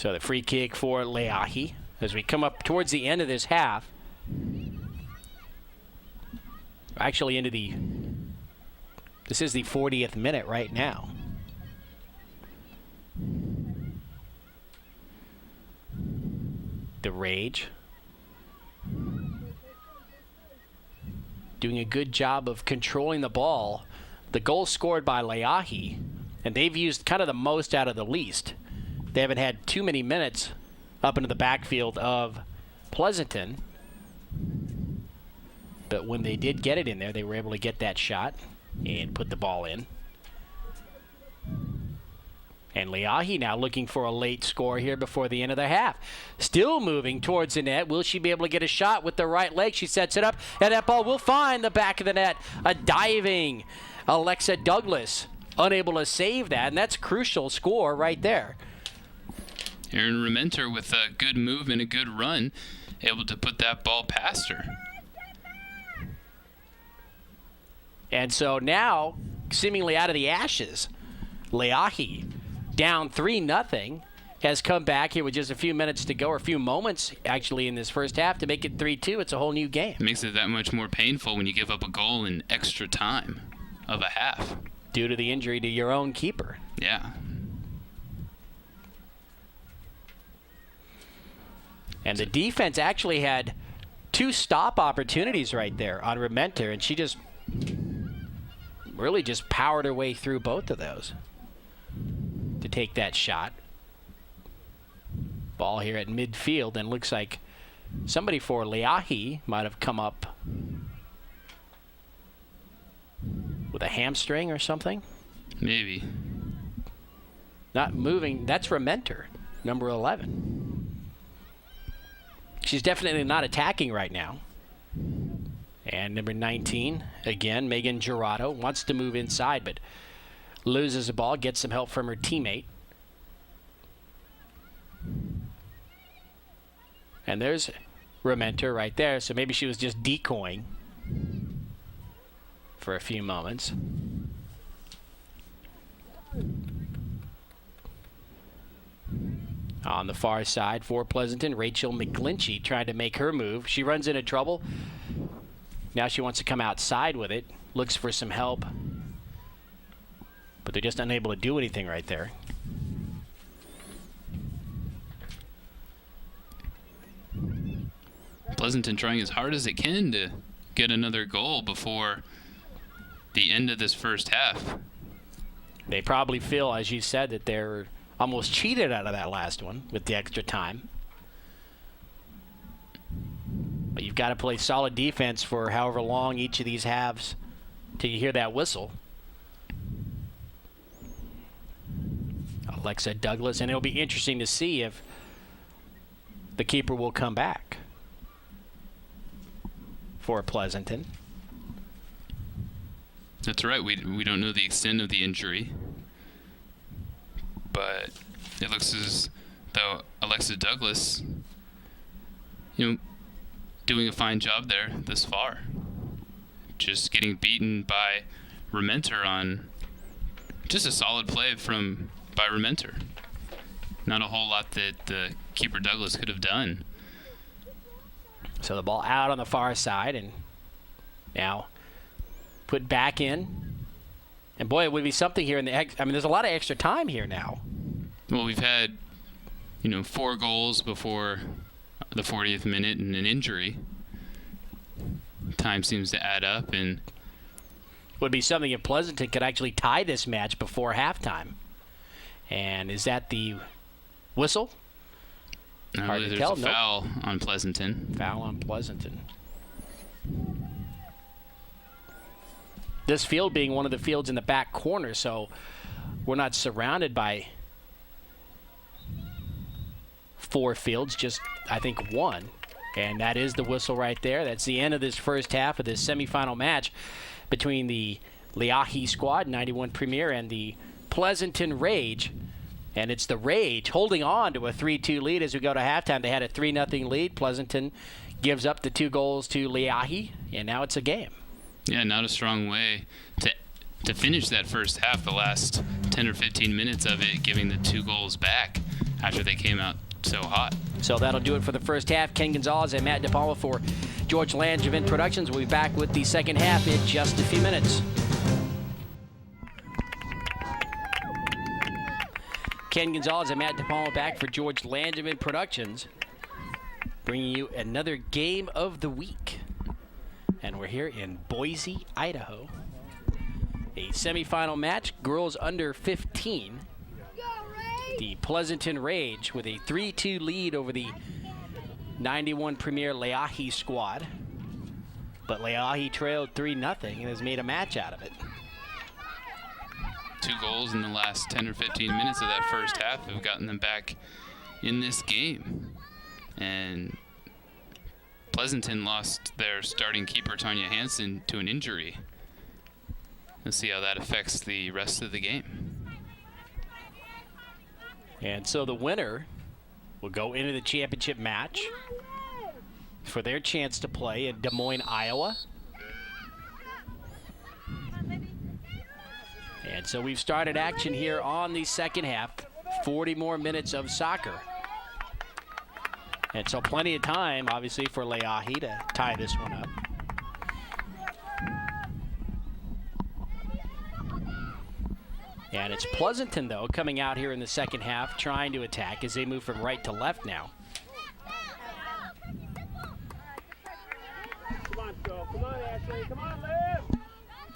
So the free kick for Leahi as we come up towards the end of this half. Actually into the, this is the 40th minute right now. The Rage doing a good job of controlling the ball. The goal scored by Leahi, and they've used kind of the most out of the least. They haven't had too many minutes up into the backfield of Pleasanton. But when they did get it in there, they were able to get that shot and put the ball in. And Leahi now looking for a late score here before the end of the half. Still moving towards the net. Will she be able to get a shot with the right leg? She sets it up, and that ball will find the back of the net. A diving Alexa Douglas unable to save that, and that's a crucial score right there. Erin Rementer with a good move and a good run, able to put that ball past her. And so now, seemingly out of the ashes, Leahi, down 3-0, has come back here with just a few minutes to go, or a few moments actually in this first half to make it 3-2. It's a whole new game. It makes it that much more painful when you give up a goal in extra time of a half. Due to the injury to your own keeper. Yeah. And the defense actually had 2 stop opportunities right there on Rementer, and she just really just powered her way through both of those to take that shot. Ball here at midfield, and looks like somebody for Leahi might have come up with a hamstring or something. Maybe. Not moving. That's Rementer, number 11. She's definitely not attacking right now. And number 19, again, Megan Gerardo, wants to move inside, but loses the ball, gets some help from her teammate. And there's Rementer right there, so maybe she was just decoying for a few moments. On the far side for Pleasanton, Rachel McGlinchey trying to make her move. She runs into trouble. Now she wants to come outside with it, looks for some help, but they're just unable to do anything right there. Pleasanton trying as hard as it can to get another goal before the end of this first half. They probably feel, as you said, that they're almost cheated out of that last one with the extra time. But you've got to play solid defense for however long each of these halves till you hear that whistle. Alexa Douglas, and it'll be interesting to see if the keeper will come back for Pleasanton. That's right. We don't know the extent of the injury, but it looks as though Alexa Douglas, doing a fine job there this far. Just getting beaten by Rementer on just a solid play by Rementer. Not a whole lot that the keeper Douglas could have done. So the ball out on the far side, and now put back in. And boy, it would be something here in the there's a lot of extra time here now. Well, we've had 4 goals before the 40th minute and an injury. Time seems to add up, and would be something if Pleasanton could actually tie this match before halftime. And is that the whistle? I Hard believe to there's tell. a foul on Pleasanton. Foul on Pleasanton. This field being one of the fields in the back corner, so we're not surrounded by 4 fields, just I think 1. And that is the whistle right there. That's the end of this first half of this semifinal match between the Leahi squad, 91 Premier, and the Pleasanton Rage. And it's the Rage holding on to a 3-2 lead as we go to halftime. They had a 3-0 lead. Pleasanton gives up the 2 goals to Leahi, and now it's a game. Yeah, not a strong way to to finish that first half, the last 10 or 15 minutes of it, giving the 2 goals back after they came out so hot. So that'll do it for the first half. Ken Gonzalez and Matt DePalma for George Langevin Productions. We'll be back with the second half in just a few minutes. Ken Gonzalez and Matt DePalma back for George Langevin Productions, bringing you another game of the week. And we're here in Boise, Idaho. A semifinal match, girls under 15. The Pleasanton Rage with a 3-2 lead over the 91 Premier Leahi squad. But Leahi trailed 3-0 and has made a match out of it. 2 goals in the last 10 or 15 minutes of that first half have gotten them back in this game. And Pleasanton lost their starting keeper, Tanya Hansen, to an injury. Let's see how that affects the rest of the game. And so the winner will go into the championship match for their chance to play in Des Moines, Iowa. And so we've started action here on the second half. 40 more minutes of soccer. And so plenty of time, obviously, for Leahi to tie this one up. And it's Pleasanton, though, coming out here in the second half, trying to attack as they move from right to left now. Come on, Phil. Come on, Ashley. Come on, Liv.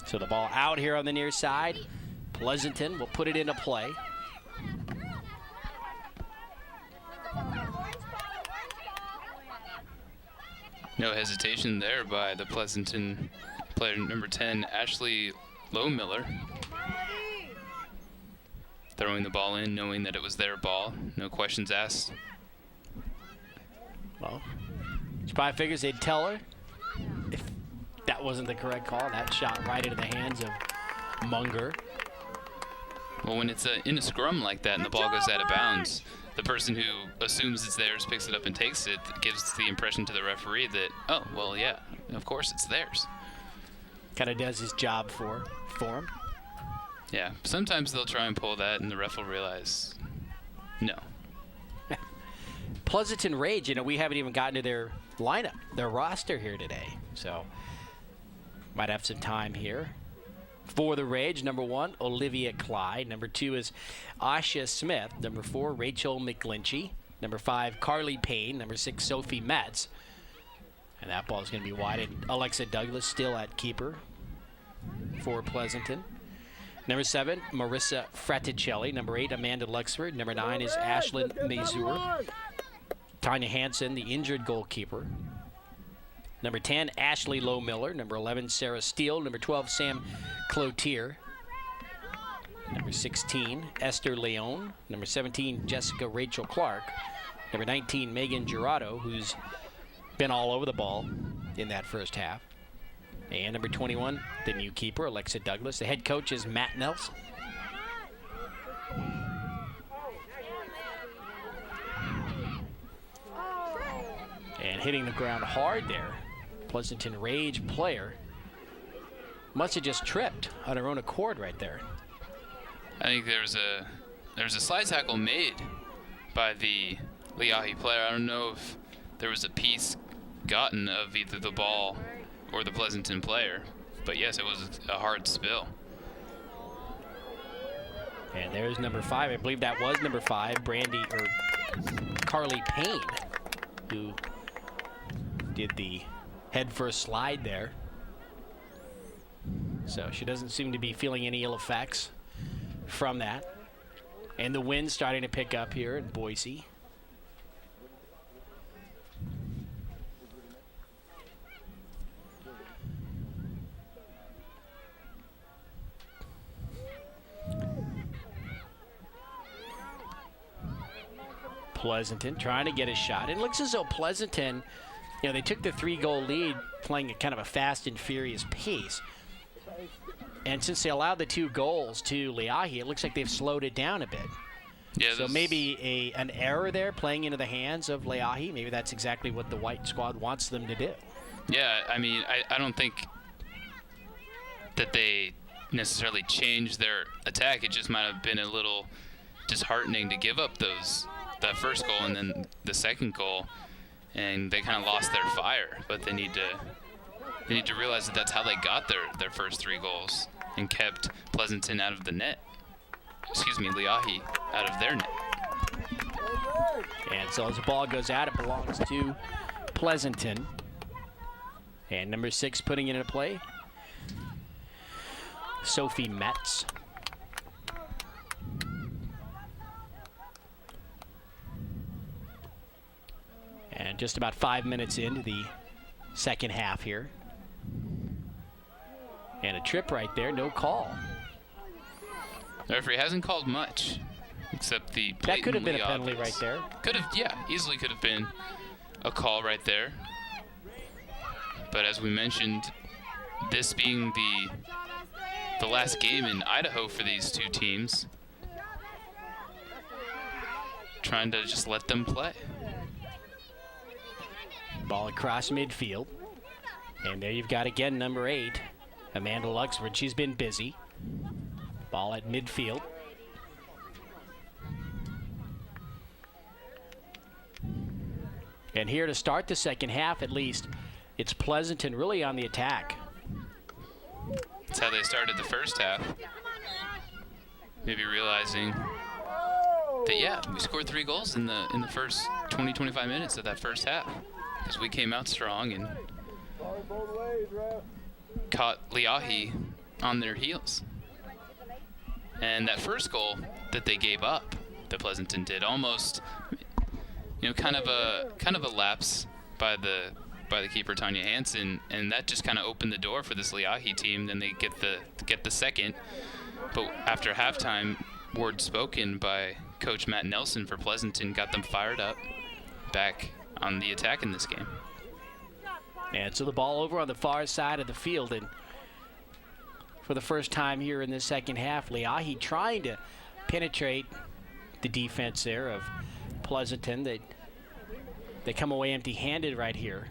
So the ball out here on the near side. Pleasanton will put it into play. No hesitation there by the Pleasanton player number 10, Ashley Lowmiller. Throwing the ball in, knowing that it was their ball. No questions asked. Well, she probably figures they'd tell her if that wasn't the correct call. That shot right into the hands of Munger. Well, when it's in a scrum like that and the ball goes out of bounds, the person who assumes it's theirs picks it up and takes it, gives the impression to the referee that, oh, well, yeah, of course it's theirs. Kind of does his job for him. Yeah, sometimes they'll try and pull that and the ref will realize, no. Pleasanton Rage, we haven't even gotten to their lineup, their roster here today. So might have some time here. For the Rage, number 1, Olivia Clyde. Number 2 is Asha Smith. Number 4, Rachel McGlinchey. Number 5, Carly Payne. Number 6, Sophie Metz. And that ball is going to be wide. And Alexa Douglas still at keeper for Pleasanton. Number 7, Marissa Fraticelli. Number 8, Amanda Luxford. Number 9 is Ashlyn Mazur. Tanya Hansen, the injured goalkeeper. Number 10, Ashley Lowmiller. Number 11, Sarah Steele. Number 12, Sam Cloutier. Number 16, Esther Leon. Number 17, Jessica Rachel Clark. Number 19, Megan Gerardo, who's been all over the ball in that first half. And number 21, the new keeper, Alexa Douglas. The head coach is Matt Nelson. And hitting the ground hard there, Pleasanton Rage player must have just tripped on her own accord right there. I think there was a slide tackle made by the Leahi player. I don't know if there was a piece gotten of either the ball or the Pleasanton player, but yes, it was a hard spill. And there's number 5. I believe that was number 5, Carly Payne, who did the head first slide there. So she doesn't seem to be feeling any ill effects from that. And the wind's starting to pick up here in Boise. Pleasanton trying to get a shot. It looks as though Pleasanton, they took the 3-goal lead playing at kind of a fast and furious pace. And since they allowed the 2 goals to Leahi, it looks like they've slowed it down a bit. Yeah, so maybe an error there playing into the hands of Leahi. Maybe that's exactly what the white squad wants them to do. Yeah, I mean, I don't think that they necessarily change their attack. It just might have been a little disheartening to give up that first goal and then the second goal, and they kind of lost their fire. But they need to realize that that's how they got their first 3 goals and kept Pleasanton out of the net. Excuse me, Leahi out of their net. And so as the ball goes out, it belongs to Pleasanton. And number 6 putting it into play, Sophie Metz. And just about 5 minutes into the second half here. And a trip right there, no call. The referee hasn't called much, except the That could have been a blatantly penalty obvious. right there. Could have, yeah, easily could have been a call right there. But as we mentioned, this being the last game in Idaho for these 2 teams, trying to just let them play. Ball across midfield. And there you've got again number 8, Amanda Luxford. She's been busy. Ball at midfield. And here to start the second half, at least, it's Pleasanton really on the attack. That's how they started the first half. Maybe realizing that, yeah, we scored 3 goals in the first 20-25 minutes of that first half, because we came out strong and caught Leahi on their heels. And that first goal that they gave up, that Pleasanton did, almost, kind of a lapse by the keeper Tanya Hansen, and that just kind of opened the door for this Leahi team. Then they get the second, but after halftime, words spoken by Coach Matt Nelson for Pleasanton got them fired up, back on the attack in this game. And so the ball over on the far side of the field, and for the first time here in the second half, Leahi trying to penetrate the defense there of Pleasanton. They come away empty-handed right here.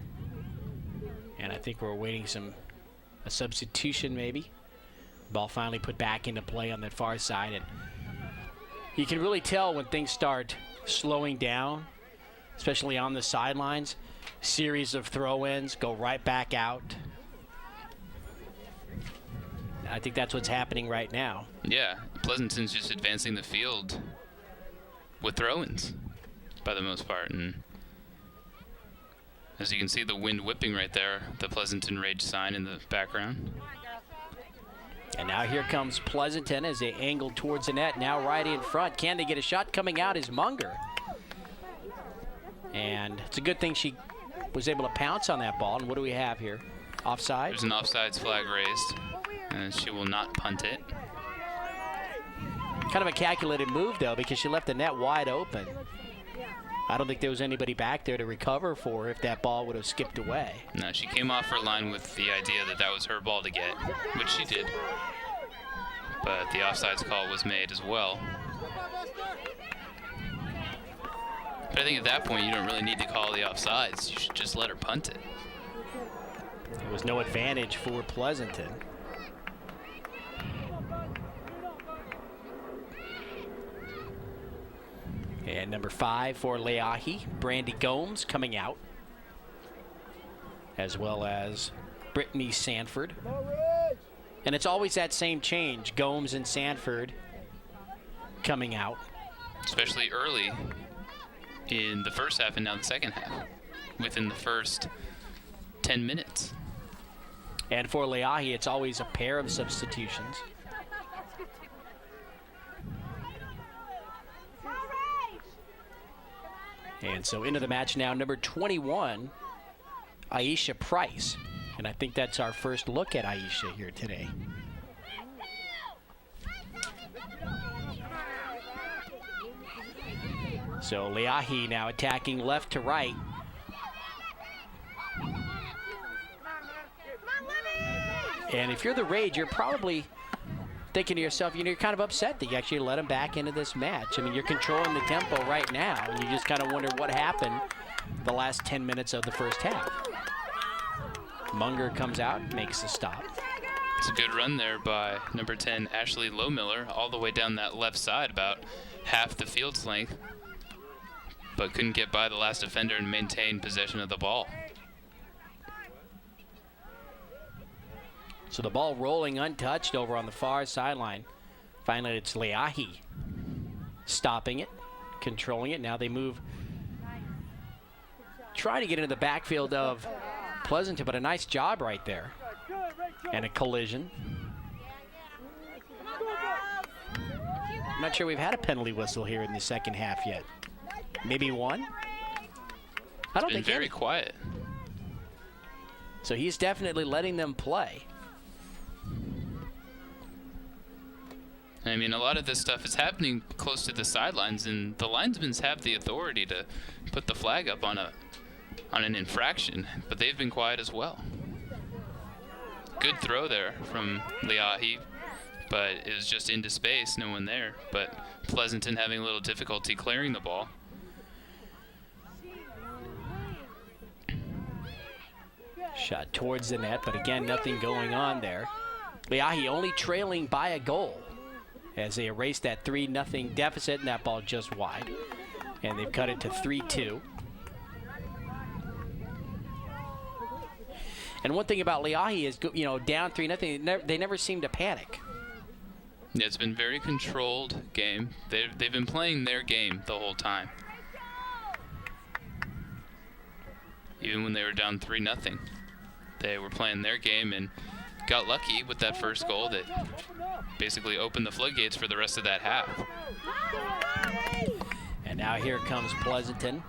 And I think we're awaiting a substitution maybe. Ball finally put back into play on that far side. And you can really tell when things start slowing down, especially on the sidelines. Series of throw-ins, go right back out. I think that's what's happening right now. Yeah, Pleasanton's just advancing the field with throw-ins by the most part. And as you can see, the wind whipping right there, the Pleasanton Rage sign in the background. And now here comes Pleasanton as they angle towards the net. Now right in front. Can they get a shot? Coming out is Munger. And it's a good thing she was able to pounce on that ball. And what do we have here? Offside? There's an offsides flag raised, and she will not punt it. Kind of a calculated move, though, because she left the net wide open. I don't think there was anybody back there to recover for her if that ball would have skipped away. No, she came off her line with the idea that was her ball to get, which she did. But the offsides call was made as well. But I think at that point, you don't really need to call the offsides. You should just let her punt it. There was no advantage for Pleasanton. And number 5 for Leahi, Brandy Gomes coming out, as well as Brittany Sanford. And it's always that same change, Gomes and Sanford coming out. Especially early in the first half and now the second half, within the first 10 minutes. And for Leahi, it's always a pair of substitutions. And so into the match now, number 21, Aisha Price. And I think that's our first look at Aisha here today. So Leahi now attacking left to right. And if you're the Rage, you're probably thinking to yourself, you're kind of upset that you actually let them back into this match. I mean, you're controlling the tempo right now, and you just kind of wonder what happened the last 10 minutes of the first half. Munger comes out, makes the stop. It's a good run there by number 10, Ashley Lowmiller, all the way down that left side, about half the field's length, but couldn't get by the last defender and maintain possession of the ball. So the ball rolling untouched over on the far sideline. Finally, it's Leahi stopping it, controlling it. Now they move, trying to get into the backfield of Pleasanton, but a nice job right there. And a collision. I'm not sure we've had a penalty whistle here in the second half yet. Maybe one? I don't think It's been very any. quiet. So he's definitely letting them play. I mean, a lot of this stuff is happening close to the sidelines, and the linesmen have the authority to put the flag up on an infraction, but they've been quiet as well. Good throw there from Leahi, but it was just into space, no one there. But Pleasanton having a little difficulty clearing the ball. Shot towards the net, but again, nothing going on there. Leahi only trailing by a goal as they erase that 3-0 deficit, and that ball just wide. And they've cut it to 3-2. And one thing about Leahi is, you know, down 3-0, they never seem to panic. Yeah, it's been very controlled game. They've been playing their game the whole time. Even when they were down 3-0, they were playing their game and got lucky with that first goal that basically opened the floodgates for the rest of that half. And now here comes Pleasanton.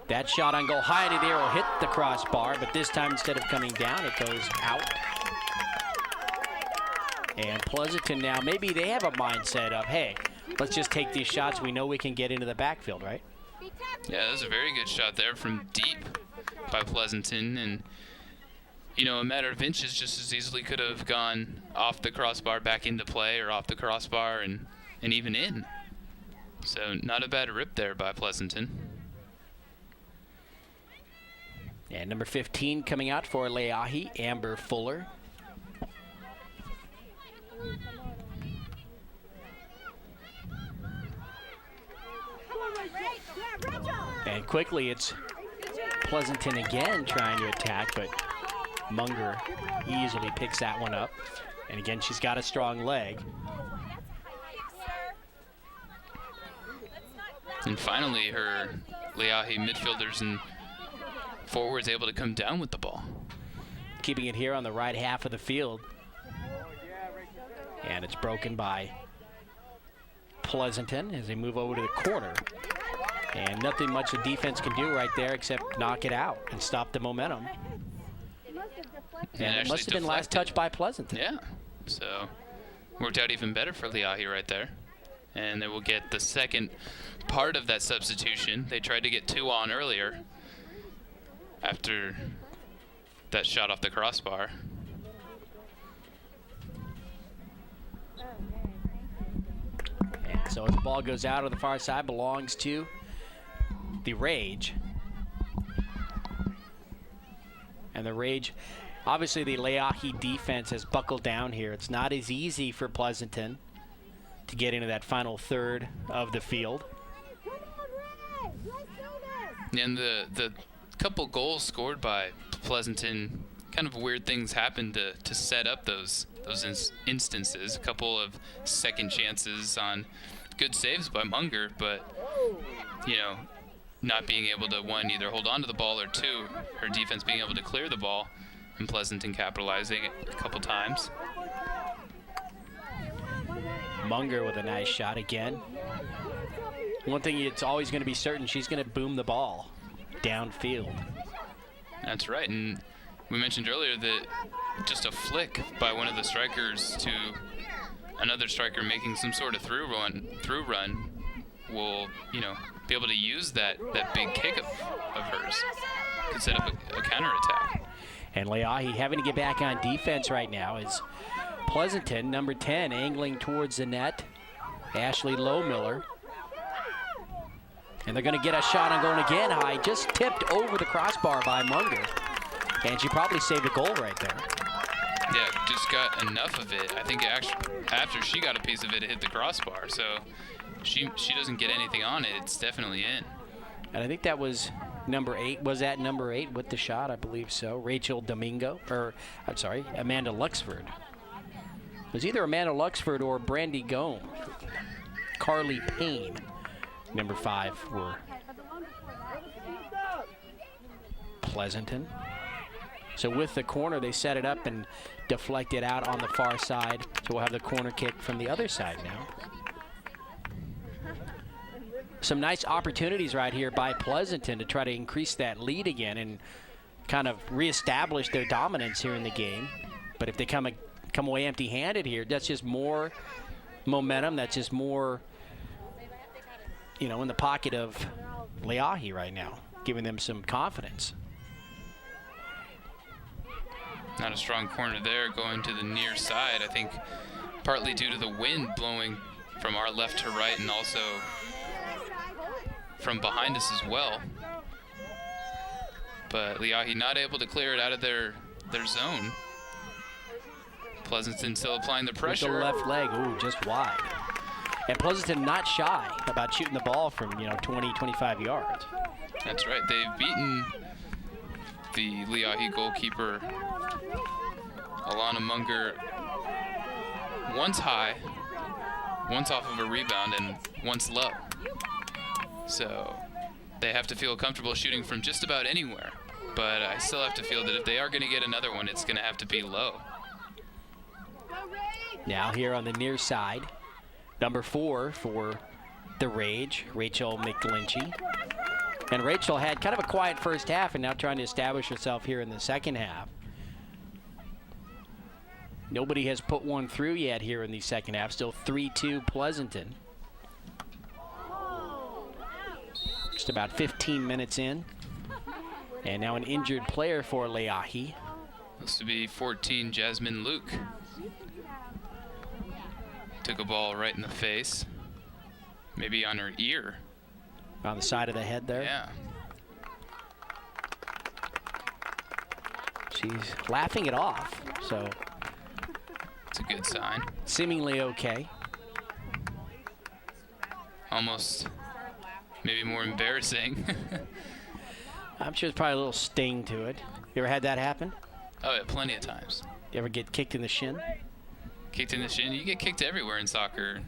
That shot on goal high into the air will hit the crossbar, but this time instead of coming down, it goes out. And Pleasanton now, maybe they have a mindset of, hey, let's just take these shots. We know we can get into the backfield, right? Yeah, that was a very good shot there from deep by Pleasanton. And, you know, a matter of inches just as easily could have gone off the crossbar back into play, or off the crossbar and even in. So not a bad rip there by Pleasanton. And number 15 coming out for Leahi, Amber Fuller. And quickly it's Pleasanton again trying to attack, but Munger easily picks that one up. And again, she's got a strong leg. And finally, her Leahi midfielders and forwards able to come down with the ball. Keeping it here on the right half of the field. And it's broken by Pleasanton as they move over to the corner. And nothing much the defense can do right there except knock it out and stop the momentum. And it must have been last touch by Pleasanton. Yeah, so worked out even better for Leahi right there. And they will get the second part of that substitution. They tried to get 2 on earlier after that shot off the crossbar. And so as the ball goes out on the far side, belongs to the Rage. And the Rage, obviously the Leahi defense has buckled down here. It's not as easy for Pleasanton to get into that final third of the field. And the couple goals scored by Pleasanton, kind of weird things happened to set up those instances. A couple of second chances on good saves by Munger, but, you know, not being able to, one, either hold on to the ball, or two, her defense being able to clear the ball, and Pleasanton capitalizing a couple times. Munger with a nice shot again. One thing it's always going to be certain, she's going to boom the ball downfield. That's right, and we mentioned earlier that just a flick by one of the strikers to another striker making some sort of through run will, you know, be able to use that big kick of hers. Could set up a counterattack. And Leahi having to get back on defense right now is Pleasanton, number 10, angling towards the net. Ashley Lowmiller. And they're going to get a shot on going again high. Just tipped over the crossbar by Munger. And she probably saved a goal right there. Yeah, just got enough of it. I think actually after she got a piece of it, it hit the crossbar. So she doesn't get anything on it. It's definitely in. And I think that was number 8. Was that number 8 with the shot? I believe so. Rachel Domingo, or I'm sorry, Amanda Luxford. It was either Amanda Luxford or Brandy Gomes. Carly Payne, number 5 for Pleasanton. So with the corner, they set it up and deflect it out on the far side. So we'll have the corner kick from the other side now. Some nice opportunities right here by Pleasanton to try to increase that lead again and kind of reestablish their dominance here in the game. But if they come away empty-handed here, that's just more momentum. That's just more, you know, in the pocket of Leahi right now, giving them some confidence. Not a strong corner there, going to the near side. I think partly due to the wind blowing from our left to right and also from behind us as well. But Leahi not able to clear it out of their zone. Pleasanton still applying the pressure. With the left leg, ooh, just wide. And Pleasanton not shy about shooting the ball from, 20, 25 yards. That's right. They've beaten the Leahi goalkeeper, Alana Munger, once high, once off of a rebound, and once low. So they have to feel comfortable shooting from just about anywhere. But I still have to feel that if they are going to get another one, it's going to have to be low. Now here on the near side, number 4 for the Rage, Rachel McGlinchey. And Rachel had kind of a quiet first half and now trying to establish herself here in the second half. Nobody has put one through yet here in the second half. Still 3-2 Pleasanton. Just about 15 minutes in. And now an injured player for Leahi. Looks to be 14, Jasmine Luke. Took a ball right in the face. Maybe on her ear. On the side of the head there. Yeah. She's laughing it off, so. It's a good sign. Seemingly okay. Almost maybe more embarrassing. I'm sure there's probably a little sting to it. You ever had that happen? Oh, yeah, plenty of times. You ever get kicked in the shin? Kicked in the shin? You get kicked everywhere in soccer.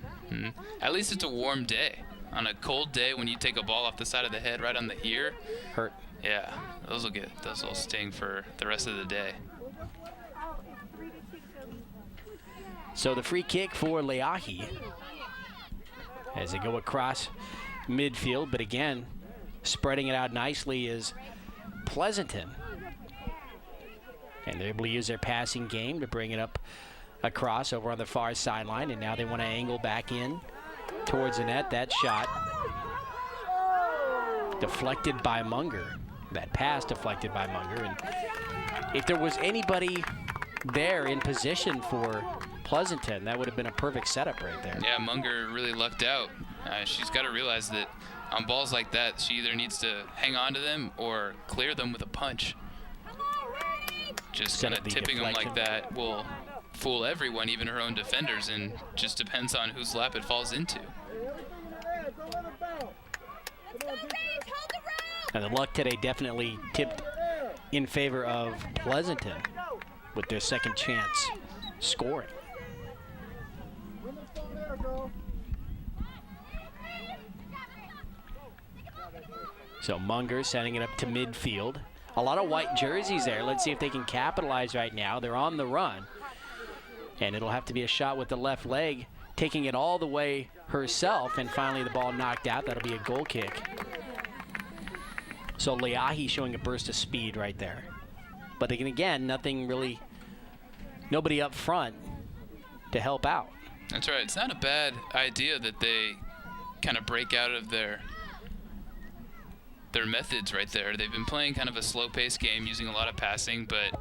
At least it's a warm day. On a cold day, when you take a ball off the side of the head right on the ear. Hurt. Yeah, those will sting for the rest of the day. So the free kick for Leahi as they go across midfield, but again, spreading it out nicely is Pleasanton. And they're able to use their passing game to bring it up across over on the far sideline, and now they want to angle back in towards the net. That shot deflected by Munger. That pass deflected by Munger. And if there was anybody there in position for Pleasanton, that would have been a perfect setup right there. Yeah, Munger really lucked out. She's got to realize that on balls like that, she either needs to hang on to them or clear them with a punch. Just kind of tipping them like that will fool everyone, even her own defenders, and just depends on whose lap it falls into. And the luck today definitely tipped in favor of Pleasanton with their second chance scoring. So Munger setting it up to midfield. A lot of white jerseys there. Let's see if they can capitalize right now. They're on the run. And it'll have to be a shot with the left leg, taking it all the way herself, and finally the ball knocked out. That'll be a goal kick. So Leahi showing a burst of speed right there. But again, nobody up front to help out. That's right. It's not a bad idea that they kind of break out of their methods right there. They've been playing kind of a slow-paced game, using a lot of passing, but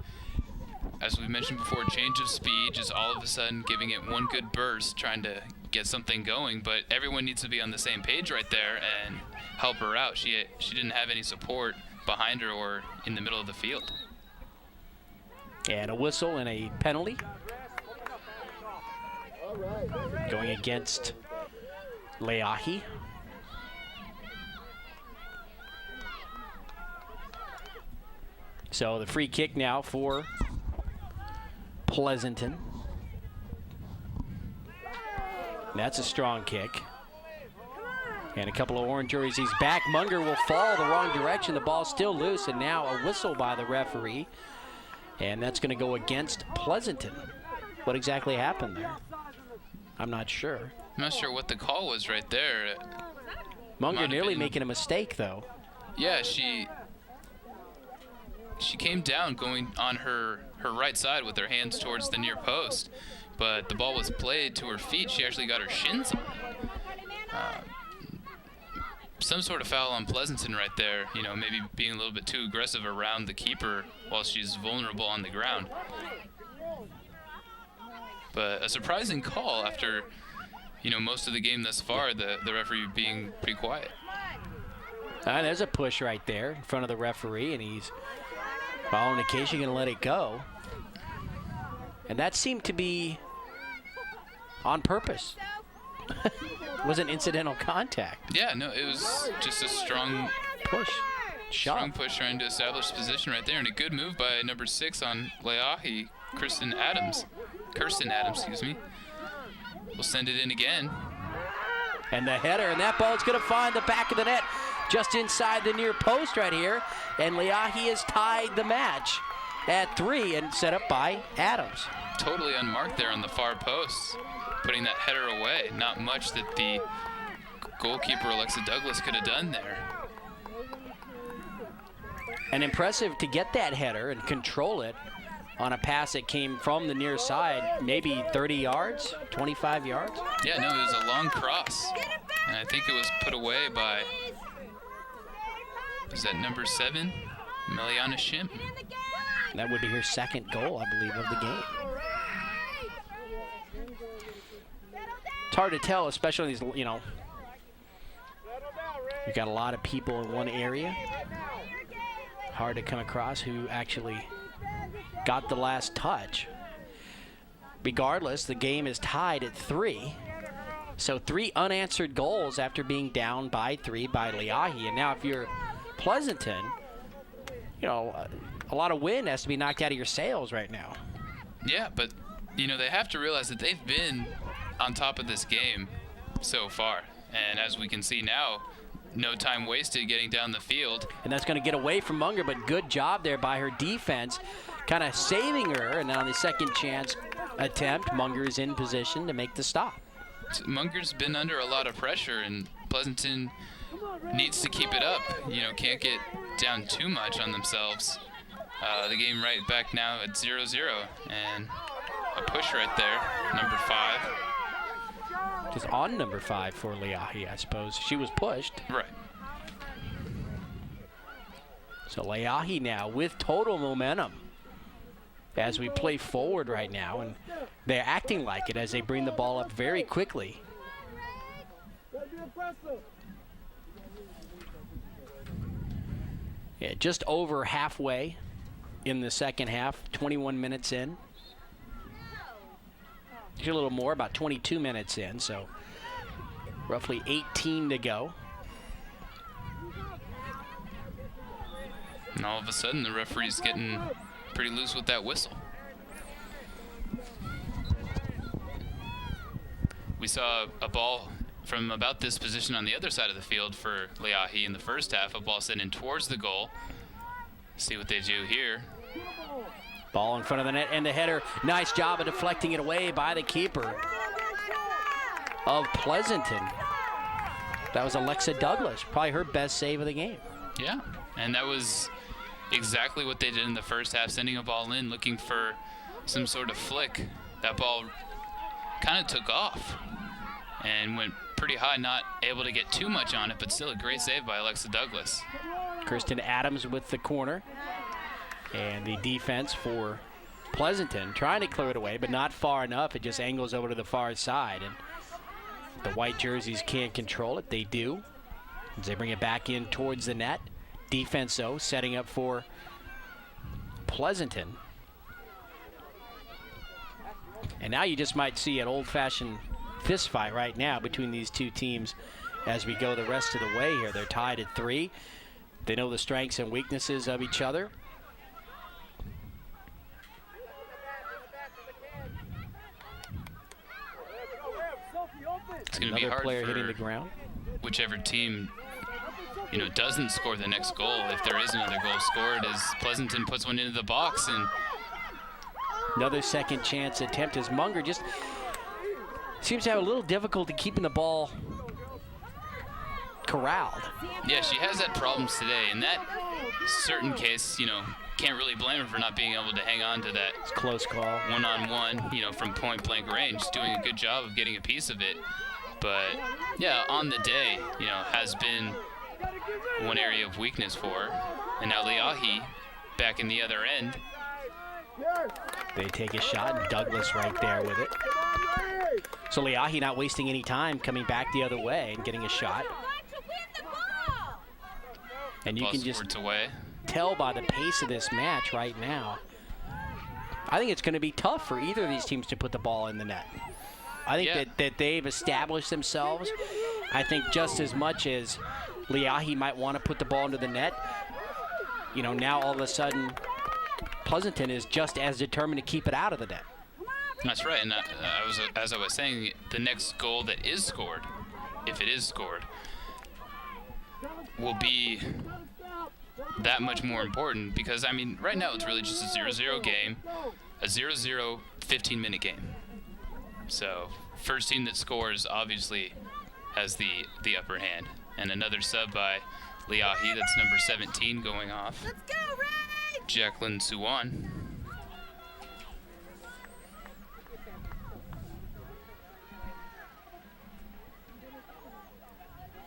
as we mentioned before, change of speed, just all of a sudden giving it one good burst, trying to get something going, but everyone needs to be on the same page right there and help her out. She didn't have any support behind her or in the middle of the field. And a whistle and a penalty. Going against Leahi. So the free kick now for Pleasanton. That's a strong kick. And a couple of orange jerseys back. Munger will fall the wrong direction. The ball's still loose, and now a whistle by the referee. And that's going to go against Pleasanton. What exactly happened there? I'm not sure. I'm not sure what the call was right there. Munger nearly making a mistake, though. Yeah, she came down going on her right side with her hands towards the near post, but the ball was played to her feet. She actually got her shins on it. Some sort of foul on Pleasanton right there, you know, maybe being a little bit too aggressive around the keeper while she's vulnerable on the ground. But a surprising call after, you know, most of the game thus far, the referee being pretty quiet. There's a push right there in front of the referee, and he's, by all indication, going to let it go. And that seemed to be on purpose. It wasn't incidental contact. Yeah, no, it was just a strong push. Strong push trying to establish position right there, and a good move by number 6 on Leahi, Kirsten Adams, excuse me. We'll send it in again. And the header, and that ball's going to find the back of the net just inside the near post right here. And Leahi has tied the match at 3 and set up by Adams. Totally unmarked there on the far post, putting that header away. Not much that the goalkeeper, Alexa Douglas, could have done there. And impressive to get that header and control it on a pass that came from the near side, maybe 30 yards, 25 yards. Yeah, no, it was a long cross. And I think it was put away by, is that number 7, Meliana Shim? That would be her second goal, I believe, of the game. It's hard to tell, especially these, you know, you've got a lot of people in one area. Hard to come across who actually got the last touch. Regardless, the game is tied at 3. So 3 unanswered goals after being down by 3 by Leahi. And now if you're Pleasanton, you know, a lot of wind has to be knocked out of your sails right now. Yeah, but, you know, they have to realize that they've been on top of this game so far. And as we can see now, no time wasted getting down the field. And that's going to get away from Munger, but good job there by her defense, kind of saving her. And then on the second chance attempt, Munger is in position to make the stop. Munger's been under a lot of pressure, and Pleasanton needs to keep it up. You know, can't get down too much on themselves. The game right back now at 0-0, and a push right there, number 5. Just on number 5 for Leahi, I suppose. She was pushed. Right. So Leahi now with total momentum as we play forward right now, and they're acting like it as they bring the ball up very quickly. Yeah, just over halfway in the second half, 21 minutes in. A little more, about 22 minutes in, so roughly 18 to go. And all of a sudden, the referee's getting pretty loose with that whistle. We saw a ball from about this position on the other side of the field for Leahi in the first half, a ball sent in towards the goal. See what they do here. Ball in front of the net and the header. Nice job of deflecting it away by the keeper of Pleasanton. That was Alexa Douglas, probably her best save of the game. Yeah, and that was exactly what they did in the first half, sending a ball in, looking for some sort of flick. That ball kind of took off and went pretty high, not able to get too much on it, but still a great save by Alexa Douglas. Kirsten Adams with the corner. And the defense for Pleasanton trying to clear it away, but not far enough. It just angles over to the far side. And the white jerseys can't control it. They do. As they bring it back in towards the net. Defense, though, setting up for Pleasanton. And now you just might see an old-fashioned fist fight right now between these two teams as we go the rest of the way here. They're tied at 3. They know the strengths and weaknesses of each other. It's going to be Another hard player for hitting the ground. whichever team, doesn't score the next goal, if there is another goal scored, as Pleasanton puts one into the box. And another second chance attempt as Munger just seems to have a little difficulty keeping the ball corralled. yeah, she has had problems today. In that certain case, can't really blame her for not being able to hang on to that It's a close call. one-on-one, from point-blank range, doing a good job of getting a piece of it. But, yeah, on the day, has been one area of weakness for her. And now Leahi back in the other end. They take a shot, and Douglas right there with it. So Leahi not wasting any time coming back the other way and getting a shot. And you Ball can just squirts away. tell by the pace of this match right now. I think it's going to be tough for either of these teams to put the ball in the net. I think that they've established themselves. I think just as much as Leahi might want to put the ball into the net, now all of a sudden Pleasanton is just as determined to keep it out of the net. That's right, and as I was saying, the next goal that is scored, if it is scored, will be that much more important because, right now it's really just a 0-0 game, a 0-0 15-minute game. So first team that scores obviously has the upper hand. And another sub by Leahi, that's number 17 going off. Let's go, Ray! Jacqueline Suwan.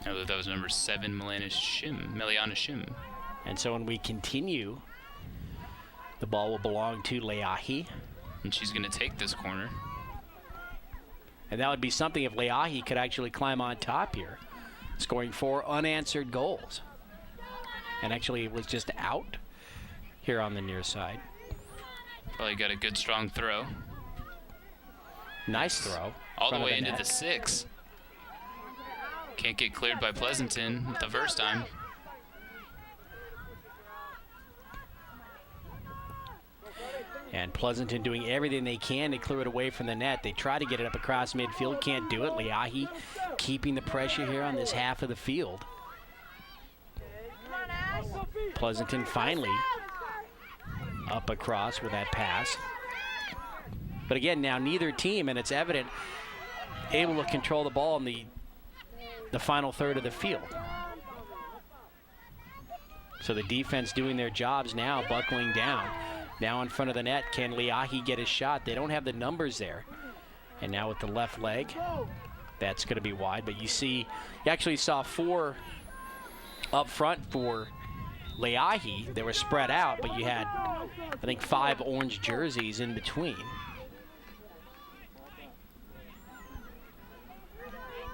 I believe that was number 7, Meliana Shim. And so when we continue, the ball will belong to Leahi. And she's going to take this corner. And that would be something if Leahi could actually climb on top here, scoring 4 unanswered goals. And actually it was just out here on the near side. Probably got a good strong throw. Nice throw. All the front of way into net. the 6. Can't get cleared by Pleasanton the first time. And Pleasanton doing everything they can to clear it away from the net. They try to get it up across midfield, can't do it. Leahi keeping the pressure here on this half of the field. Pleasanton finally up across with that pass. But again, now neither team, and it's evident, able to control the ball in the final third of the field. So the defense doing their jobs now, buckling down. Now in front of the net, can Leahi get his shot? They don't have the numbers there. And now with the left leg, that's going to be wide. But you actually saw 4 up front for Leahi. They were spread out, but you had, I think, 5 orange jerseys in between.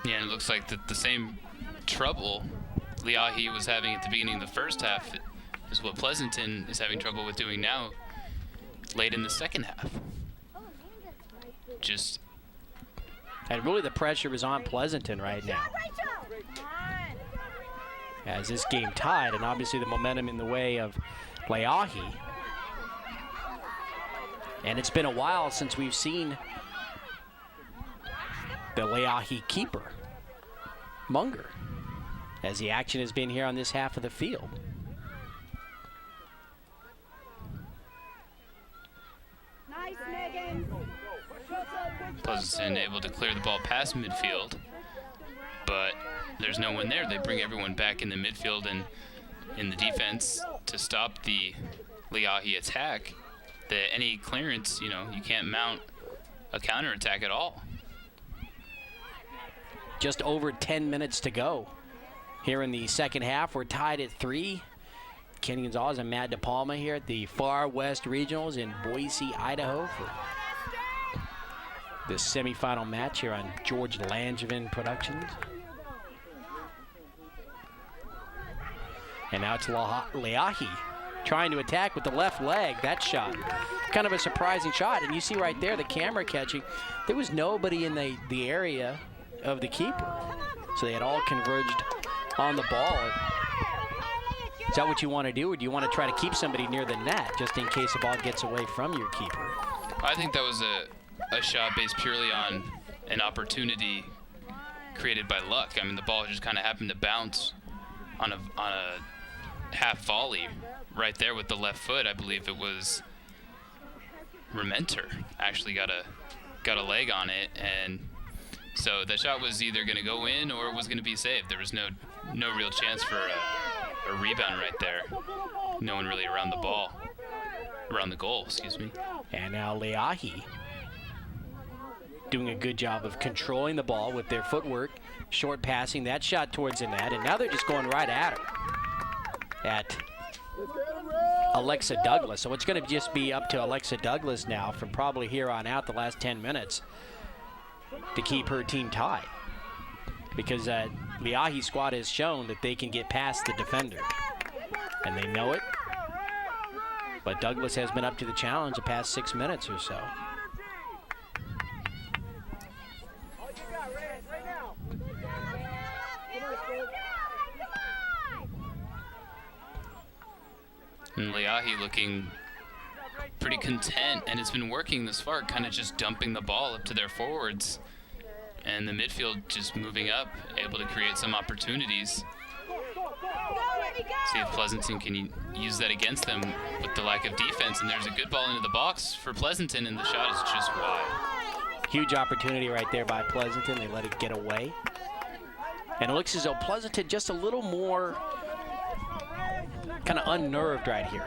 Yeah, and it looks like the same trouble Leahi was having at the beginning of the first half is what Pleasanton is having trouble with doing now late in the second half. And really the pressure is on Pleasanton right now, as this game tied, and obviously the momentum in the way of Leahi. And it's been a while since we've seen the Leahi keeper, Munger, as the action has been here on this half of the field. Nice, Megan. Pleasanton able to clear the ball past midfield, but there's no one there. They bring everyone back in the midfield and in the defense to stop the Leahi attack. Any clearance, you can't mount a counterattack at all. Just over 10 minutes to go here in the second half. We're tied at 3. Kenny Gonzalez and Matt DePalma here at the Far West Regionals in Boise, Idaho for this semifinal match here on George Langevin Productions. And now it's Leahi trying to attack with the left leg. That shot, kind of a surprising shot. And you see right there the camera catching. There was nobody in the area of the keeper. So they had all converged on the ball. Is that what you want to do, or do you want to try to keep somebody near the net just in case the ball gets away from your keeper? I think that was a shot based purely on an opportunity created by luck. I mean, the ball just kind of happened to bounce on a half volley right there with the left foot. I believe it was Rementer actually got a leg on it, and so the shot was either going to go in or it was going to be saved. There was no real chance for a rebound right there. No one really around the goal, excuse me. And now Leahi doing a good job of controlling the ball with their footwork, short passing, that shot towards the net, and now they're just going right at her. At Alexa Douglas. So it's going to just be up to Alexa Douglas now from probably here on out the last 10 minutes to keep her team tied. Because Leahi squad has shown that they can get past the defender. And they know it. But Douglas has been up to the challenge the past 6 minutes or so. And Leahi looking pretty content, and it's been working this far, kind of just dumping the ball up to their forwards. And the midfield just moving up, able to create some opportunities. See if Pleasanton can use that against them with the lack of defense. And there's a good ball into the box for Pleasanton, and the shot is just wide. Huge opportunity right there by Pleasanton. They let it get away. And it looks as though Pleasanton just a little more kind of unnerved right here.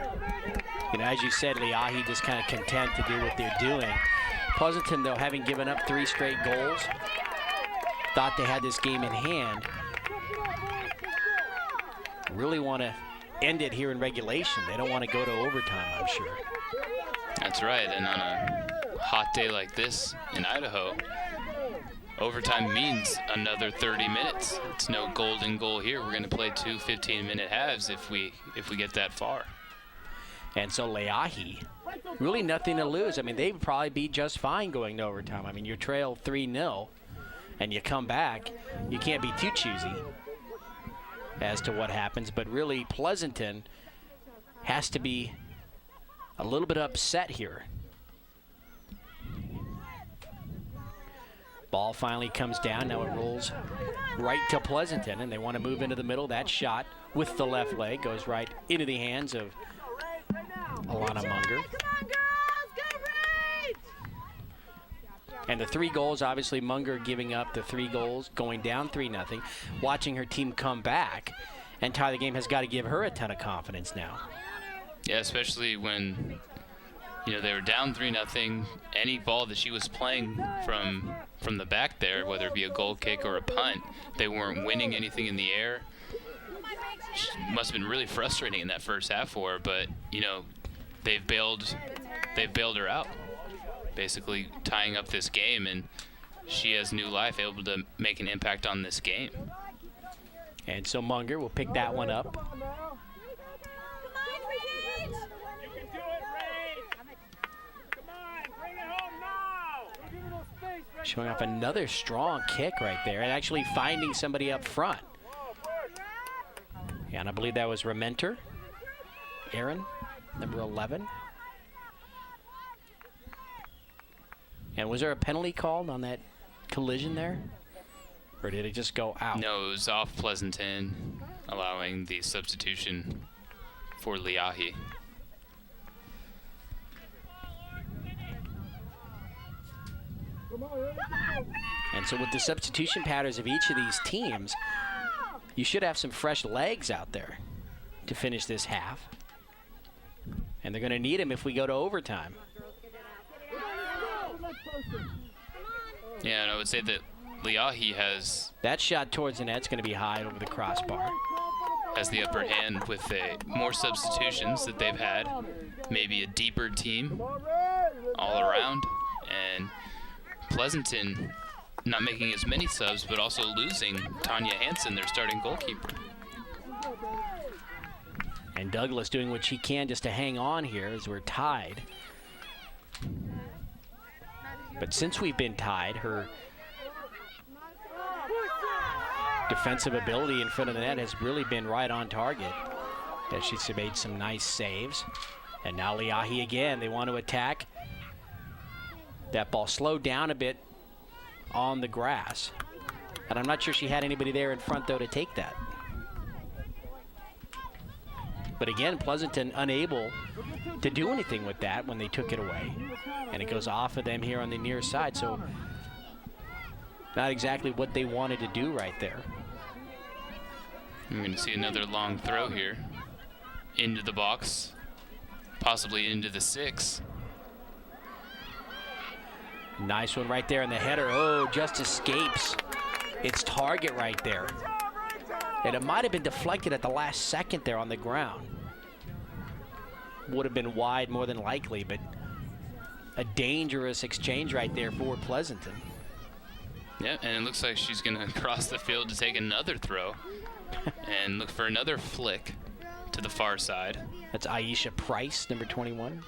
You know, as you said, Leahi just kind of content to do what they're doing. Pleasanton, though, having given up 3 straight goals, thought they had this game in hand. Really want to end it here in regulation. They don't want to go to overtime, I'm sure. That's right, and on a hot day like this in Idaho, overtime means another 30 minutes. It's no golden goal here. We're going to play 2 15-minute halves if we get that far. And so Leahi, really nothing to lose. I mean, they'd probably be just fine going to overtime. I mean, you trail 3-0 and you come back. You can't be too choosy as to what happens. But really, Pleasanton has to be a little bit upset here. Ball finally comes down. Now it rolls right to Pleasanton, and they want to move into the middle. That shot with the left leg goes right into the hands of Alana Munger. And the 3 goals, obviously Munger giving up the 3 goals, going down 3-0. Watching her team come back and tie the game has got to give her a ton of confidence now. Yeah, especially when, you know, they were down 3-0. Any ball that she was playing from the back there, whether it be a goal kick or a punt, they weren't winning anything in the air. Must have been really frustrating in that first half for her, but, you know, they've bailed her out, basically tying up this game, and she has new life, able to make an impact on this game. And so Munger will pick that one up. Showing off another strong kick right there and actually finding somebody up front. Yeah, and I believe that was Rementer. Aaron, number 11. And was there a penalty called on that collision there? Or did it just go out? No, it was off Pleasanton, allowing the substitution for Leahi. And so with the substitution patterns of each of these teams, you should have some fresh legs out there to finish this half. And they're going to need them if we go to overtime. Yeah, and I would say that Leahi that shot towards the net's going to be high over the crossbar. Has the upper hand with more substitutions that they've had, maybe a deeper team all around, and Pleasanton not making as many subs, but also losing Tanya Hansen, their starting goalkeeper. And Douglas doing what she can just to hang on here as we're tied. But since we've been tied, her defensive ability in front of the net has really been right on target. As she's made some nice saves. And now Leahi again, they want to attack. That ball slowed down a bit on the grass. And I'm not sure she had anybody there in front, though, to take that. But again, Pleasanton unable to do anything with that when they took it away. And it goes off of them here on the near side. So not exactly what they wanted to do right there. I'm going to see another long throw here into the box, possibly into the 6. Nice one right there in the header. Oh, just escapes its target right there. And it might have been deflected at the last second there on the ground. Would have been wide more than likely, but a dangerous exchange right there for Pleasanton. Yeah, and it looks like she's going to cross the field to take another throw and look for another flick to the far side. That's Aisha Price, number 21.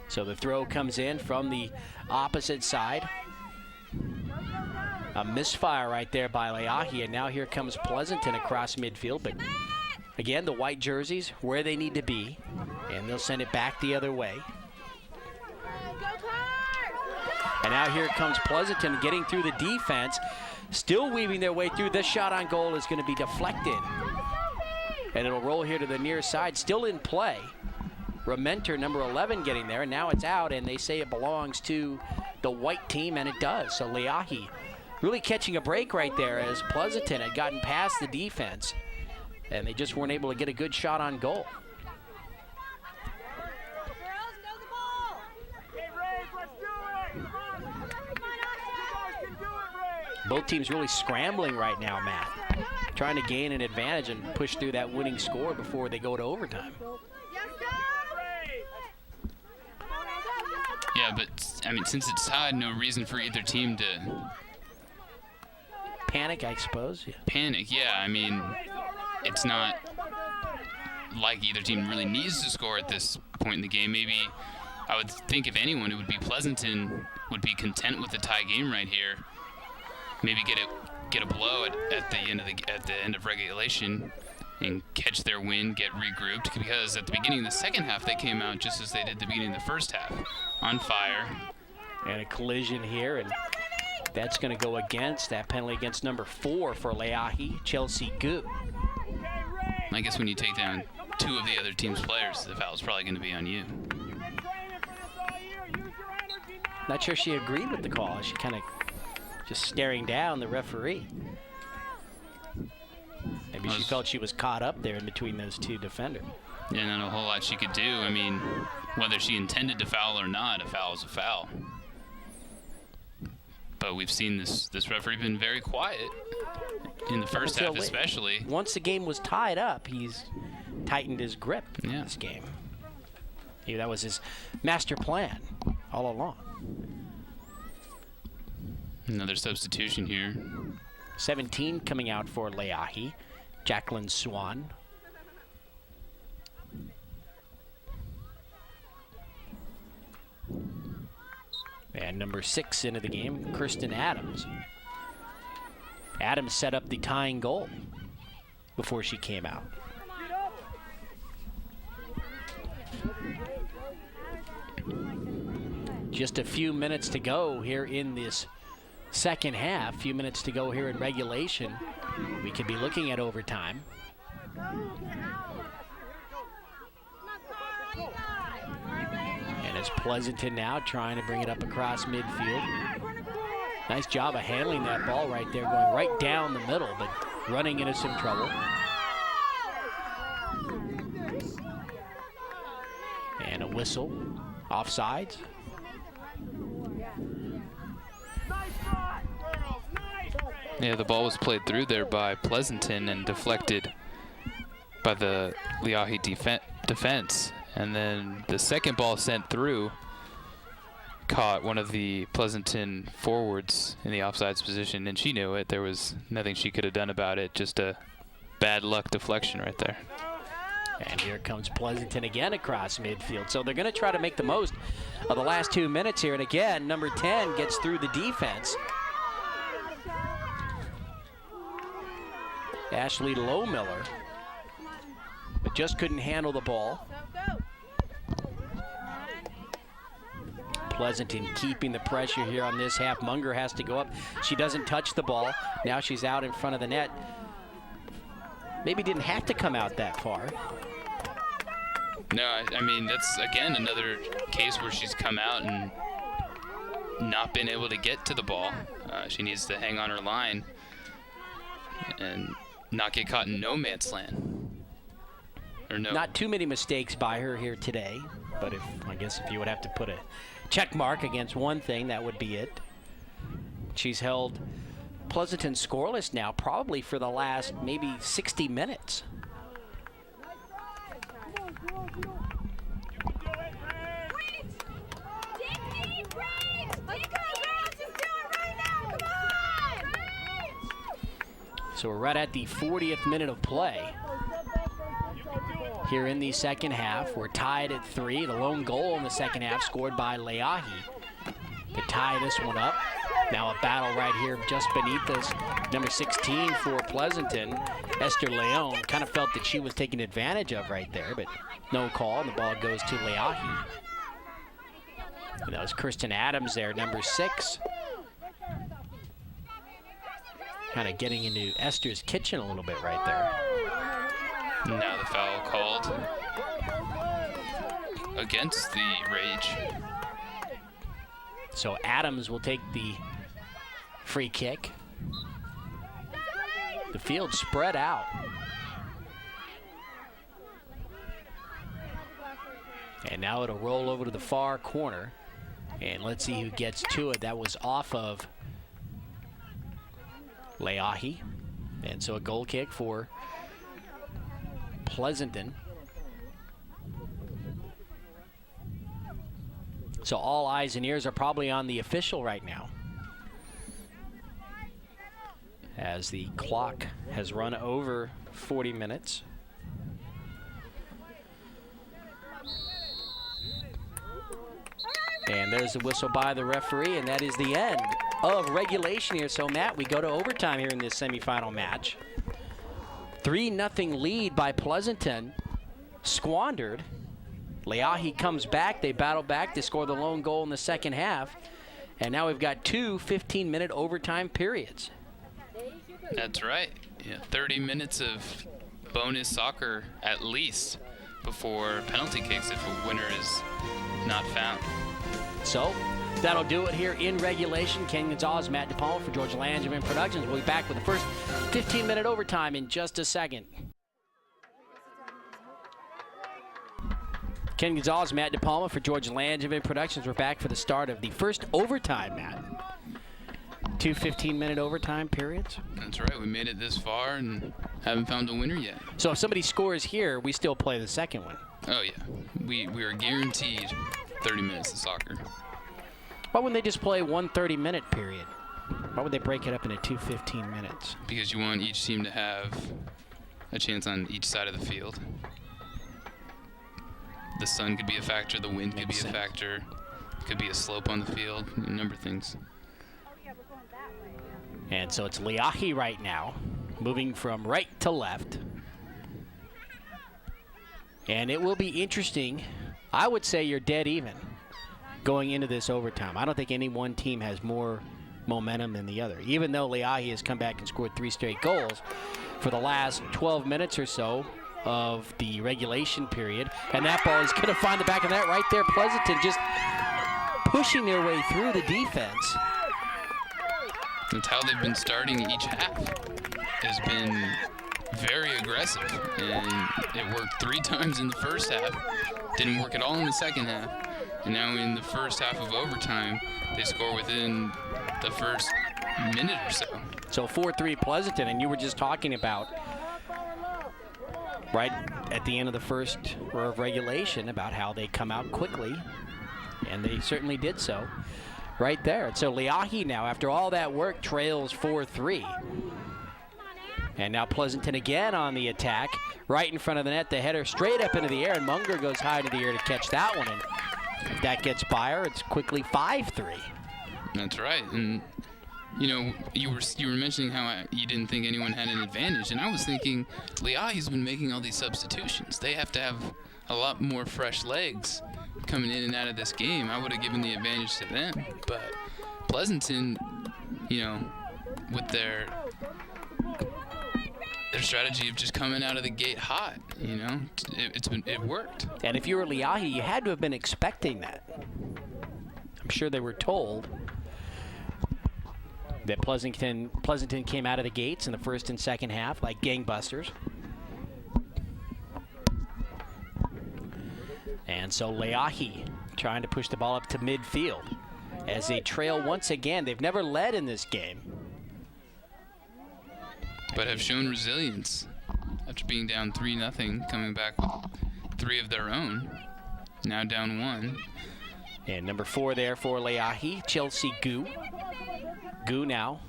So the throw comes in from the opposite side. A misfire right there by Leahi, and now here comes Pleasanton across midfield. But again, the white jerseys where they need to be, and they'll send it back the other way. And now here comes Pleasanton getting through the defense, still weaving their way through. This shot on goal is going to be deflected. And it'll roll here to the near side, still in play. Rementer, number 11, getting there, and now it's out, and they say it belongs to the white team, and it does. So Leahi really catching a break right there as Pleasanton had gotten past the defense, and they just weren't able to get a good shot on goal. Both teams really scrambling right now, Matt, trying to gain an advantage and push through that winning score before they go to overtime. Yeah, but, I mean, since it's tied, no reason for either team to panic, I suppose. Yeah. Panic, yeah. I mean, it's not like either team really needs to score at this point in the game. Maybe I would think if anyone, it would be Pleasanton would be content with the tie game right here. Maybe get a blow at the end of regulation and catch their win, get regrouped, because at the beginning of the second half they came out just as they did at the beginning of the first half, on fire. And a collision here, and that's going to go against that penalty against number 4 for Leahi, Chelsea Gu. I guess when you take down 2 of the other team's players, the foul's probably going to be on you. Not sure she agreed with the call. She kind of just staring down the referee. Maybe she felt she was caught up there in between those 2 defenders. Yeah, not a whole lot she could do. I mean, whether she intended to foul or not, a foul is a foul. But we've seen this referee been very quiet in the first half, especially. Once the game was tied up, he's tightened his grip in this game. Maybe that was his master plan all along. Another substitution here. 17 coming out for Leahi, Jacqueline Swan. And number 6 into the game, Kirsten Adams. Adams set up the tying goal before she came out. Just a few minutes to go here in this second half, few minutes to go here in regulation. We could be looking at overtime. And it's Pleasanton now trying to bring it up across midfield. Nice job of handling that ball right there, going right down the middle, but running into some trouble. And a whistle, offsides. Yeah, the ball was played through there by Pleasanton and deflected by the Leahi defense. And then the second ball sent through caught one of the Pleasanton forwards in the offsides position, and she knew it. There was nothing she could have done about it. Just a bad luck deflection right there. And here comes Pleasanton again across midfield. So they're going to try to make the most of the last 2 minutes here. And again, number 10 gets through the defense. Ashley Lowmiller, but just couldn't handle the ball. Pleasanton keeping the pressure here on this half. Munger has to go up. She doesn't touch the ball. Now she's out in front of the net. Maybe didn't have to come out that far. No, I mean, that's, again, another case where she's come out and not been able to get to the ball. She needs to hang on her line and not get caught in no man's land. Or no. Not too many mistakes by her here today, but I guess if you would have to put a check mark against one thing, that would be it. She's held Pleasanton scoreless now probably for the last maybe 60 minutes. So we're right at the 40th minute of play here in the second half. We're tied at 3. The lone goal in the second half scored by Leahi to tie this one up. Now a battle right here just beneath us. Number 16 for Pleasanton, Esther Leon, kind of felt that she was taken advantage of right there, but no call, and the ball goes to Leahi. And that was Kirsten Adams there, number 6. Kind of getting into Esther's kitchen a little bit right there. Now the foul called against the Rage. So Adams will take the free kick. The field spread out. And now it'll roll over to the far corner. And let's see who gets to it. That was off of Leahi. And so a goal kick for Pleasanton. So all eyes and ears are probably on the official right now, as the clock has run over 40 minutes. And there's the whistle by the referee, and that is the end of regulation here. So, Matt, we go to overtime here in this semifinal match. 3-0 lead by Pleasanton, squandered. Leahi comes back, they battle back, they score the lone goal in the second half. And now we've got 2 15-minute overtime periods. That's right. Yeah, 30 minutes of bonus soccer at least before penalty kicks if a winner is not found. So that'll do it here in regulation. Ken Gonzalez, Matt DePalma for George Langevin Productions. We'll be back with the first 15-minute overtime in just a second. Ken Gonzalez, Matt DePalma for George Langevin Productions. We're back for the start of the first overtime, Matt. 2 15-minute overtime periods. That's right. We made it this far and haven't found a winner yet. So if somebody scores here, we still play the second one. Oh, yeah. We are guaranteed 30 minutes of soccer. Why wouldn't they just play 1 30-minute period? Why would they break it up into 2 15 minutes? Because you want each team to have a chance on each side of the field. The sun could be a factor, the wind could be a factor, could be a slope on the field, a number of things. And so it's Leahi right now, moving from right to left. And it will be interesting. I would say you're dead even going into this overtime. I don't think any one team has more momentum than the other. Even though Leahi has come back and scored 3 straight goals for the last 12 minutes or so of the regulation period. And that ball is going to find the back of that right there. Pleasanton just pushing their way through the defense. That's how they've been starting each half. Has been very aggressive, and it worked 3 times in the first half. Didn't work at all in the second half. And now in the first half of overtime, they score within the first minute or so. So 4-3 Pleasanton, and you were just talking about right at the end of the first row of regulation about how they come out quickly And they certainly did so right there. So Leahi now, after all that work, trails 4-3. And now Pleasanton again on the attack, right in front of the net. The header straight up into the air, and Munger goes high into the air to catch that one. And if that gets by her, it's quickly 5-3. That's right. And you know, you were mentioning how you didn't think anyone had an advantage, and I was thinking Leahi's been making all these substitutions. They have to have a lot more fresh legs coming in and out of this game. I would have given the advantage to them, but Pleasanton, you know, with their strategy of just coming out of the gate hot, you know, it worked. And if you were Leahi, you had to have been expecting that. I'm sure they were told that Pleasanton came out of the gates in the first and second half like gangbusters. And so Leahi trying to push the ball up to midfield as they trail once again. They've never led in this game, but have shown resilience after being down 3-0, coming back with 3 of their own, now down 1. And number 4 there for Leahi, Chelsea Gu. Gu now,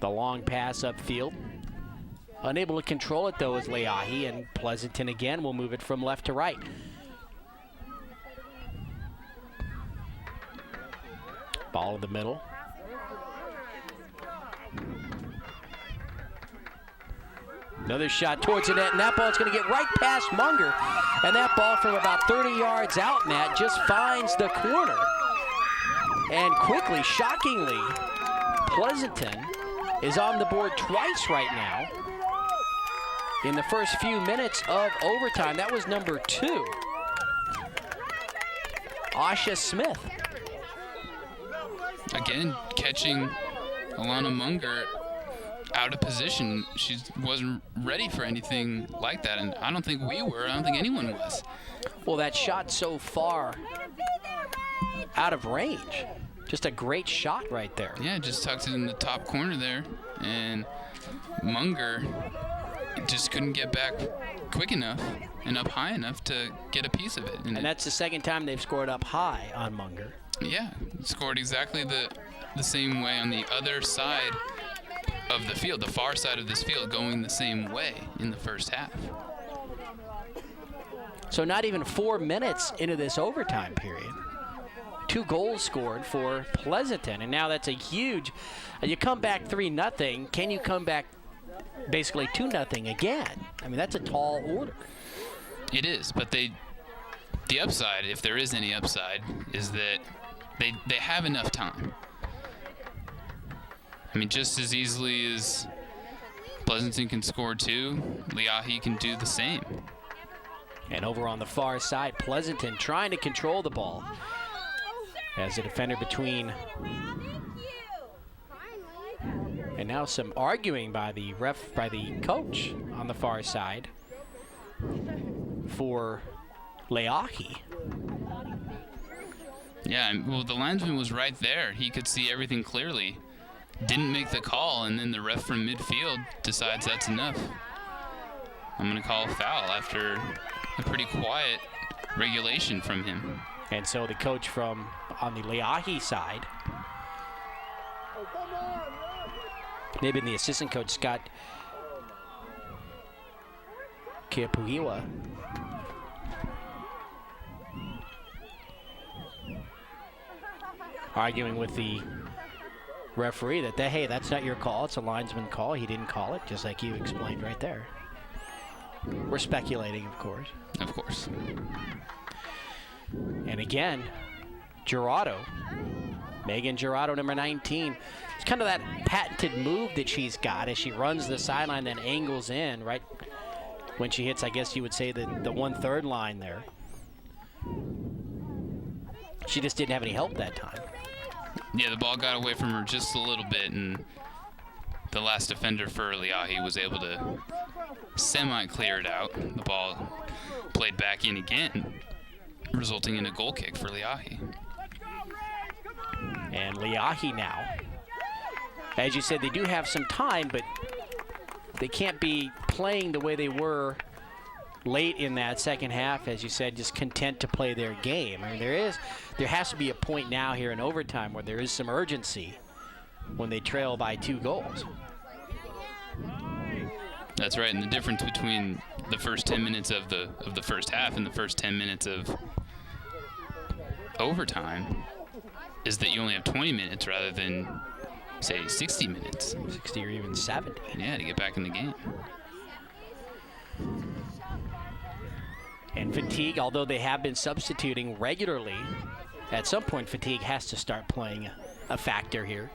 the long pass upfield. Unable to control it though is Leahi, and Pleasanton again will move it from left to right. Ball in the middle. Another shot towards the net, and that ball's going to get right past Munger. And that ball from about 30 yards out, Matt, just finds the corner. And quickly, shockingly, Pleasanton is on the board twice right now in the first few minutes of overtime. That was number 2, Asha Smith. Again, catching Alana Munger out of position. She wasn't ready for anything like that, and I don't think we were. I don't think anyone was. Well, that shot so far out of range. Just a great shot right there. Yeah, just tucked it in the top corner there, and Munger just couldn't get back quick enough and up high enough to get a piece of it. And that's the second time they've scored up high on Munger. Yeah, scored exactly the same way on the other side of the field, the far side of this field, going the same way in the first half. So not even 4 minutes into this overtime period, 2 goals scored for Pleasanton, and now that's a huge. You come back 3-0. Can you come back basically 2-0 again? I mean, that's a tall order. It is, but the upside, if there is any upside, is that they have enough time. I mean, just as easily as Pleasanton can score 2, Leahi can do the same. And over on the far side, Pleasanton trying to control the ball as a defender between. And now some arguing by the coach on the far side for Leahi. Yeah, well, the linesman was right there. He could see everything clearly. Didn't make the call, and then the ref from midfield decides that's enough. I'm going to call a foul after a pretty quiet regulation from him. And so the coach from on the Leahi side, maybe the assistant coach, Scott Kiapuiwa, arguing with the referee that, hey, that's not your call. It's a linesman call. He didn't call it, just like you explained right there. We're speculating, of course. Of course. And again, Gerardo, Megan Gerardo, number 19. It's kind of that patented move that she's got as she runs the sideline, then angles in right when she hits, I guess you would say, the 1/3 line there. She just didn't have any help that time. Yeah, the ball got away from her just a little bit, and the last defender for Leahi was able to semi-clear it out. The ball played back in again, resulting in a goal kick for Leahi. And Leahi now, as you said, they do have some time, but they can't be playing the way they were late in that second half, as you said, just content to play their game. I mean, there has to be a point now here in overtime where there is some urgency when they trail by 2 goals. That's right, and the difference between the first 10 minutes of the first half and the first 10 minutes of overtime is that you only have 20 minutes rather than, say, 60 minutes. 60 or even 70. Yeah, to get back in the game. And fatigue, although they have been substituting regularly, at some point fatigue has to start playing a factor here.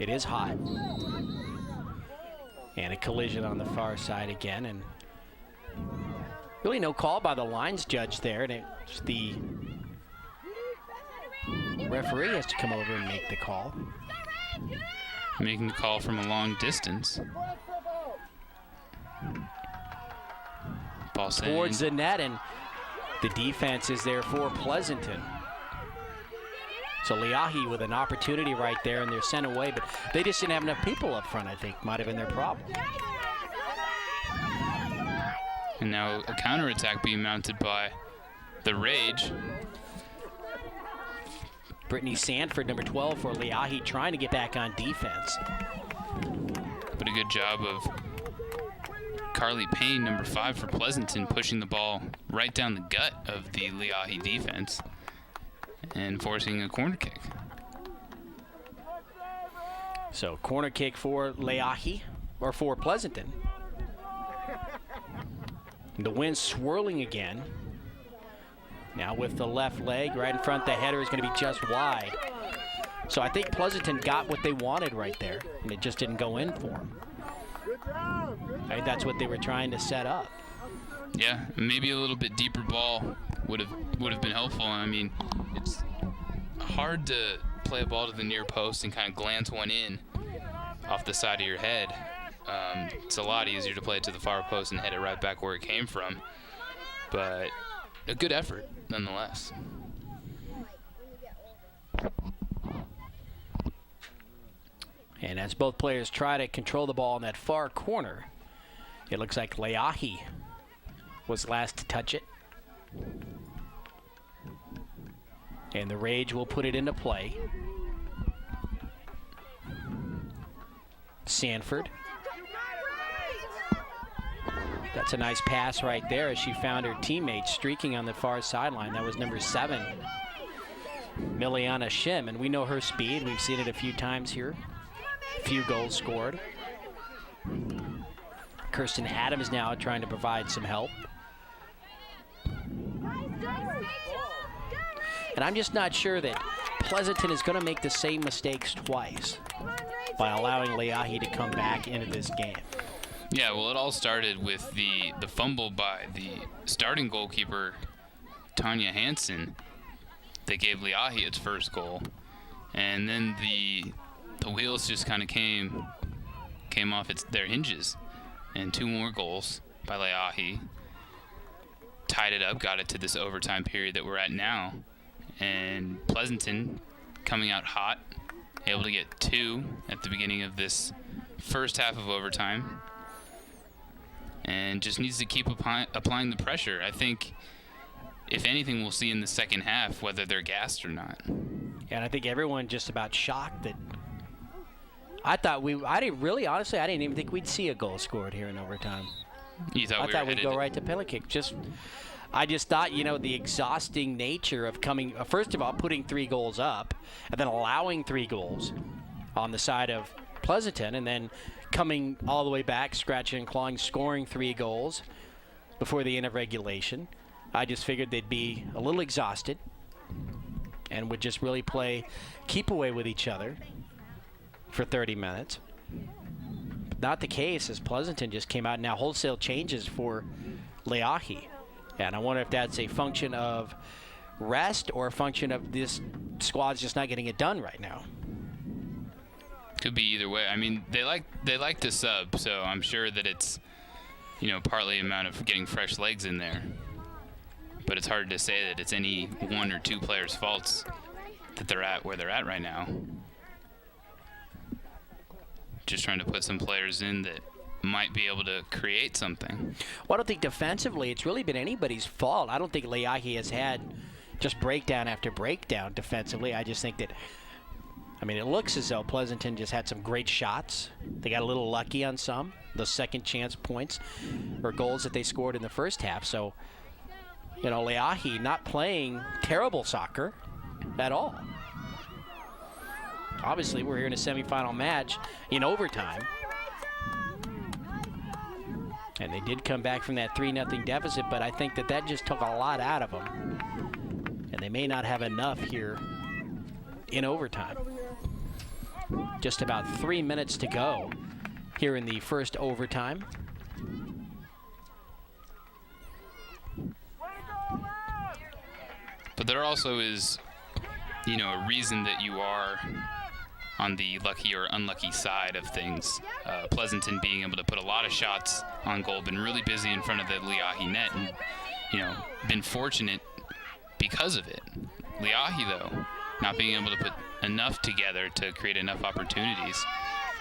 It is hot. And a collision on the far side again, and really no call by the lines judge there, and it's the referee has to come over and make the call. Making the call from a long distance. Ball Towards the net, and the defense is there for Pleasanton. So Leahi with an opportunity right there, and they're sent away, but they just didn't have enough people up front, I think, might have been their problem. And now a counterattack being mounted by the Rage. Brittany Sanford, number 12 for Leahi, trying to get back on defense. But a good job of Carly Payne, number 5 for Pleasanton, pushing the ball right down the gut of the Leahi defense and forcing a corner kick. So corner kick for Leahi, or for Pleasanton. And the wind swirling again. Now with the left leg right in front, the header is going to be just wide. So I think Pleasanton got what they wanted right there, and it just didn't go in for them. I think that's what they were trying to set up. Yeah, maybe a little bit deeper ball would have been helpful. I mean, it's hard to play a ball to the near post and kind of glance one in off the side of your head. It's a lot easier to play it to the far post and head it right back where it came from. But a good effort, nonetheless. And as both players try to control the ball in that far corner, it looks like Leahi was last to touch it. And the Rage will put it into play. Sanford. That's a nice pass right there as she found her teammate streaking on the far sideline. That was number 7, Miliana Shim, and we know her speed. We've seen it a few times here. A few goals scored. Kirsten Adams now trying to provide some help. And I'm just not sure that Pleasanton is going to make the same mistakes twice by allowing Leahi to come back into this game. Yeah, well, it all started with the fumble by the starting goalkeeper, Tanya Hansen, that gave Leahi its first goal. And then the wheels just kind of came off their hinges. And 2 more goals by Leahi. Tied it up, got it to this overtime period that we're at now. And Pleasanton coming out hot, able to get 2 at the beginning of this first half of overtime. And just needs to keep applying the pressure. I think, if anything, we'll see in the second half whether they're gassed or not. And I think everyone just about shocked that I didn't even think we'd see a goal scored here in overtime. You thought I thought we'd go right to penalty kick. I just thought, the exhausting nature of coming, first of all, putting 3 goals up, and then allowing 3 goals on the side of Pleasanton, and then coming all the way back, scratching and clawing, scoring 3 goals before the end of regulation. I just figured they'd be a little exhausted and would just really keep away with each other for 30 minutes. Not the case, as Pleasanton just came out. Now wholesale changes for Leahi. And I wonder if that's a function of rest or a function of this squad's just not getting it done right now. Could be either way. I mean, they like to sub, so I'm sure that it's, partly a amount of getting fresh legs in there. But it's hard to say that it's any 1 or 2 players' faults that they're at where they're at right now. Just trying to put some players in that might be able to create something. Well, I don't think defensively it's really been anybody's fault. I don't think Leahi has had just breakdown after breakdown defensively. I just think that, I mean, it looks as though Pleasanton just had some great shots. They got a little lucky on some, those second chance points or goals that they scored in the first half. So, you know, Leahi not playing terrible soccer at all. Obviously, we're here in a semifinal match in overtime. And they did come back from that 3-0 deficit, but I think that just took a lot out of them. And they may not have enough here in overtime. Just about 3 minutes to go here in the first overtime. But there also is, you know, a reason that you are on the lucky or unlucky side of things. Pleasanton being able to put a lot of shots on goal, been really busy in front of the Leahi net, and, you know, been fortunate because of it. Leahi, though, not being able to put enough together to create enough opportunities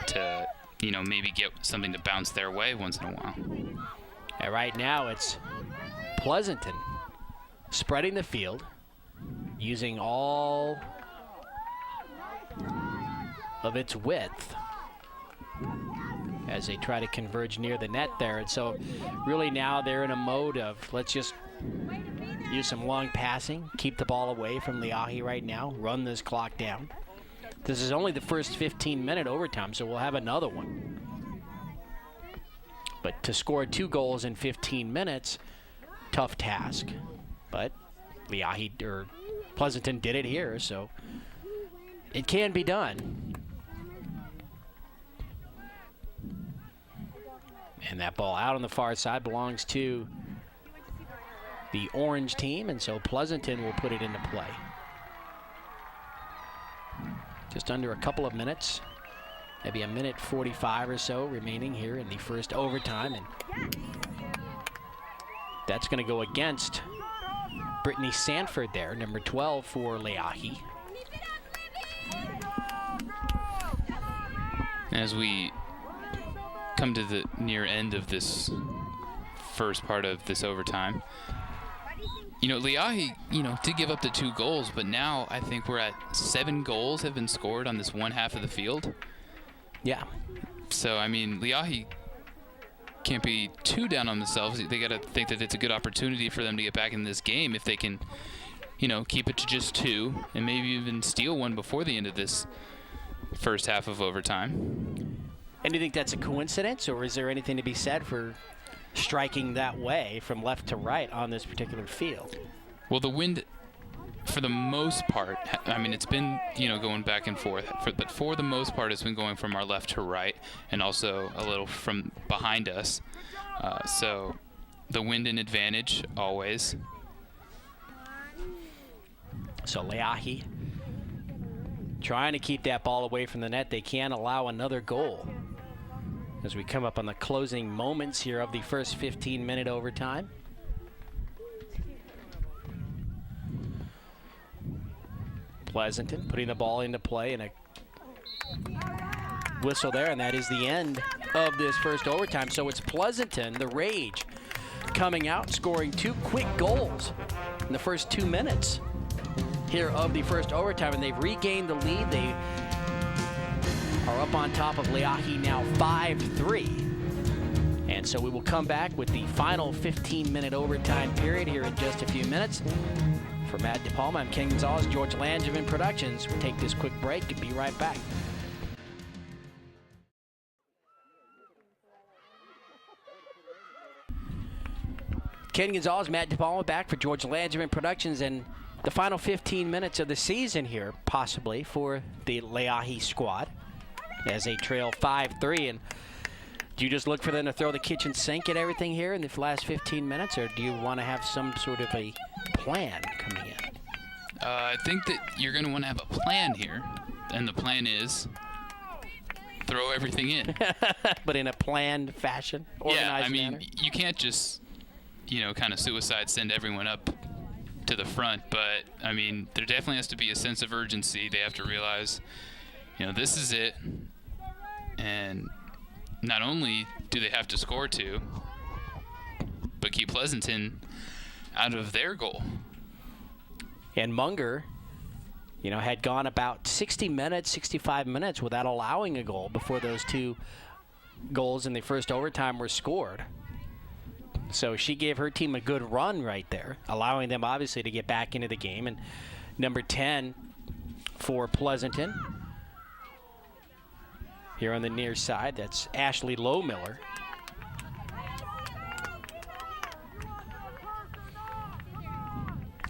to, you know, maybe get something to bounce their way once in a while. And right now it's Pleasanton spreading the field, using all of its width as they try to converge near the net there. And so really now they're in a mode of let's just use some long passing, keep the ball away from Leahi right now, run this clock down. This is only the first 15-minute overtime, so we'll have another one. But to score 2 goals in 15 minutes, tough task. But Leahi, or Pleasanton did it here, so it can be done. And that ball out on the far side belongs to the orange team, and so Pleasanton will put it into play. Just under a couple of minutes, maybe a minute 45 or so remaining here in the first overtime, and that's going to go against Brittany Sanford there, number 12 for Leahi. As we come to the near end of this first part of this overtime, you know, Leahi, you know, did give up the 2 goals, but now I think we're at 7 goals have been scored on this one half of the field. Yeah. So, I mean, Leahi can't be too down on themselves. They got to think that it's a good opportunity for them to get back in this game if they can, you know, keep it to just 2 and maybe even steal one before the end of this first half of overtime. And do you think that's a coincidence, or is there anything to be said for striking that way from left to right on this particular field? Well, the wind, for the most part, I mean, it's been, you know, going back and forth, but for the most part, it's been going from our left to right and also a little from behind us. So the wind an advantage always. So Leahi trying to keep that ball away from the net. They can't allow another goal as we come up on the closing moments here of the first 15-minute overtime. Pleasanton putting the ball into play, and a whistle there, and that is the end of this first overtime. So it's Pleasanton, the Rage, coming out, scoring 2 quick goals in the first 2 minutes here of the first overtime, and they've regained the lead. They are up on top of Leahi now 5-3. And so we will come back with the final 15-minute overtime period here in just a few minutes. For Matt DePalma, I'm Ken Gonzalez, George Langevin Productions. We'll take this quick break and be right back. Ken Gonzalez, Matt DePalma back for George Langevin Productions, and the final 15 minutes of the season here, possibly, for the Leahi squad, as they trail 5-3. And do you just look for them to throw the kitchen sink at everything here in the last 15 minutes, or do you want to have some sort of a plan coming in? I think that you're going to want to have a plan here, and the plan is throw everything in. But in a planned fashion, organized manner? You can't just, you know, kind of suicide send everyone up to the front, but I mean, there definitely has to be a sense of urgency. They have to realize, you know, this is it, and not only do they have to score 2, but keep Pleasanton out of their goal. And Munger, you know, had gone about 60 minutes, 65 minutes without allowing a goal before those 2 goals in the first overtime were scored. So she gave her team a good run right there, allowing them obviously to get back into the game. And number 10 for Pleasanton, here on the near side, that's Ashley Lowmiller.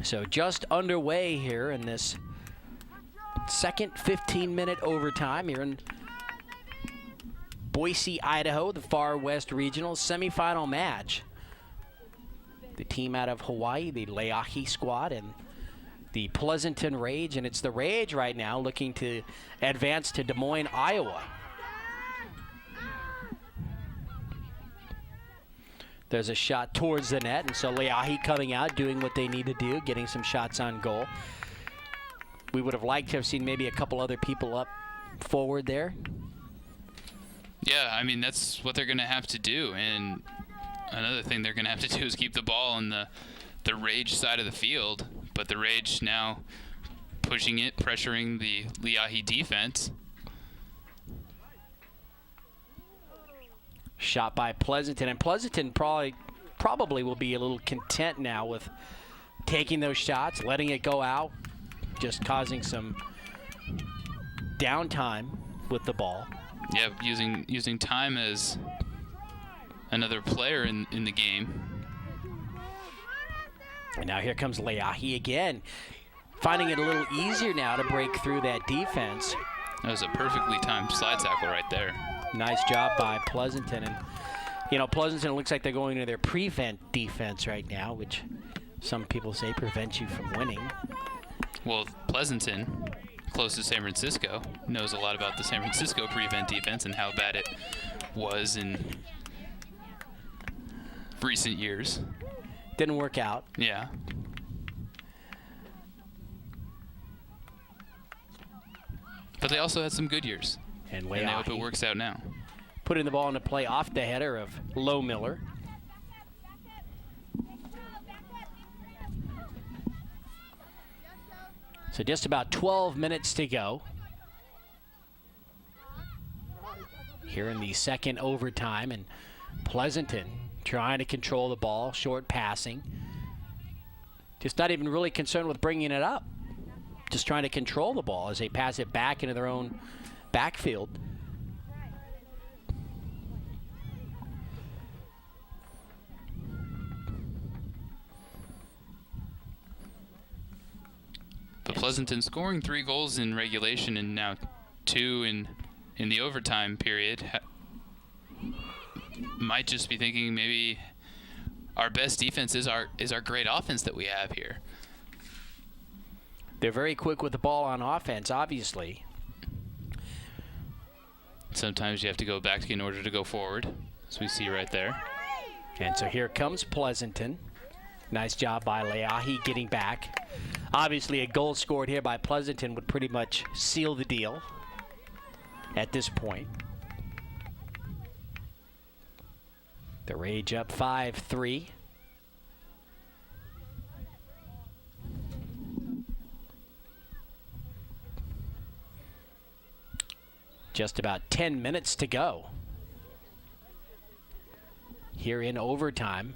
So just underway here in this second 15-minute overtime here in Boise, Idaho, the Far West Regional semifinal match. The team out of Hawaii, the Leahi squad, and the Pleasanton Rage. And it's the Rage right now looking to advance to Des Moines, Iowa. There's a shot towards the net, and so Leahi coming out, doing what they need to do, getting some shots on goal. We would have liked to have seen maybe a couple other people up forward there. Yeah, I mean, that's what they're going to have to do. And another thing they're going to have to do is keep the ball on the Rage side of the field. But the Rage now pushing it, pressuring the Leahi defense. Shot by Pleasanton, and Pleasanton probably will be a little content now with taking those shots, letting it go out, just causing some downtime with the ball. Yeah, using time as another player in the game. And now here comes Leahi again, finding it a little easier now to break through that defense. That was a perfectly timed slide tackle right there. Nice job by Pleasanton. And, you know, Pleasanton looks like they're going to their prevent defense right now, which some people say prevents you from winning. Well, Pleasanton, close to San Francisco, knows a lot about the San Francisco prevent defense and how bad it was in recent years. Didn't work out. Yeah. But they also had some good years. And I hope it works out now. Putting the ball into play off the header of Lowmiller. So just about 12 minutes to go here in the second overtime, and Pleasanton trying to control the ball, short passing. Just not even really concerned with bringing it up. Just trying to control the ball as they pass it back into their own backfield. But Pleasanton scoring 3 goals in regulation and now 2 in the overtime period might just be thinking maybe our best defense is our great offense that we have here. They're very quick with the ball on offense, obviously. Sometimes you have to go back in order to go forward, as we see right there. And so here comes Pleasanton. Nice job by Leahi getting back. Obviously, a goal scored here by Pleasanton would pretty much seal the deal at this point. The Rage up 5-3. Just about 10 minutes to go here in overtime.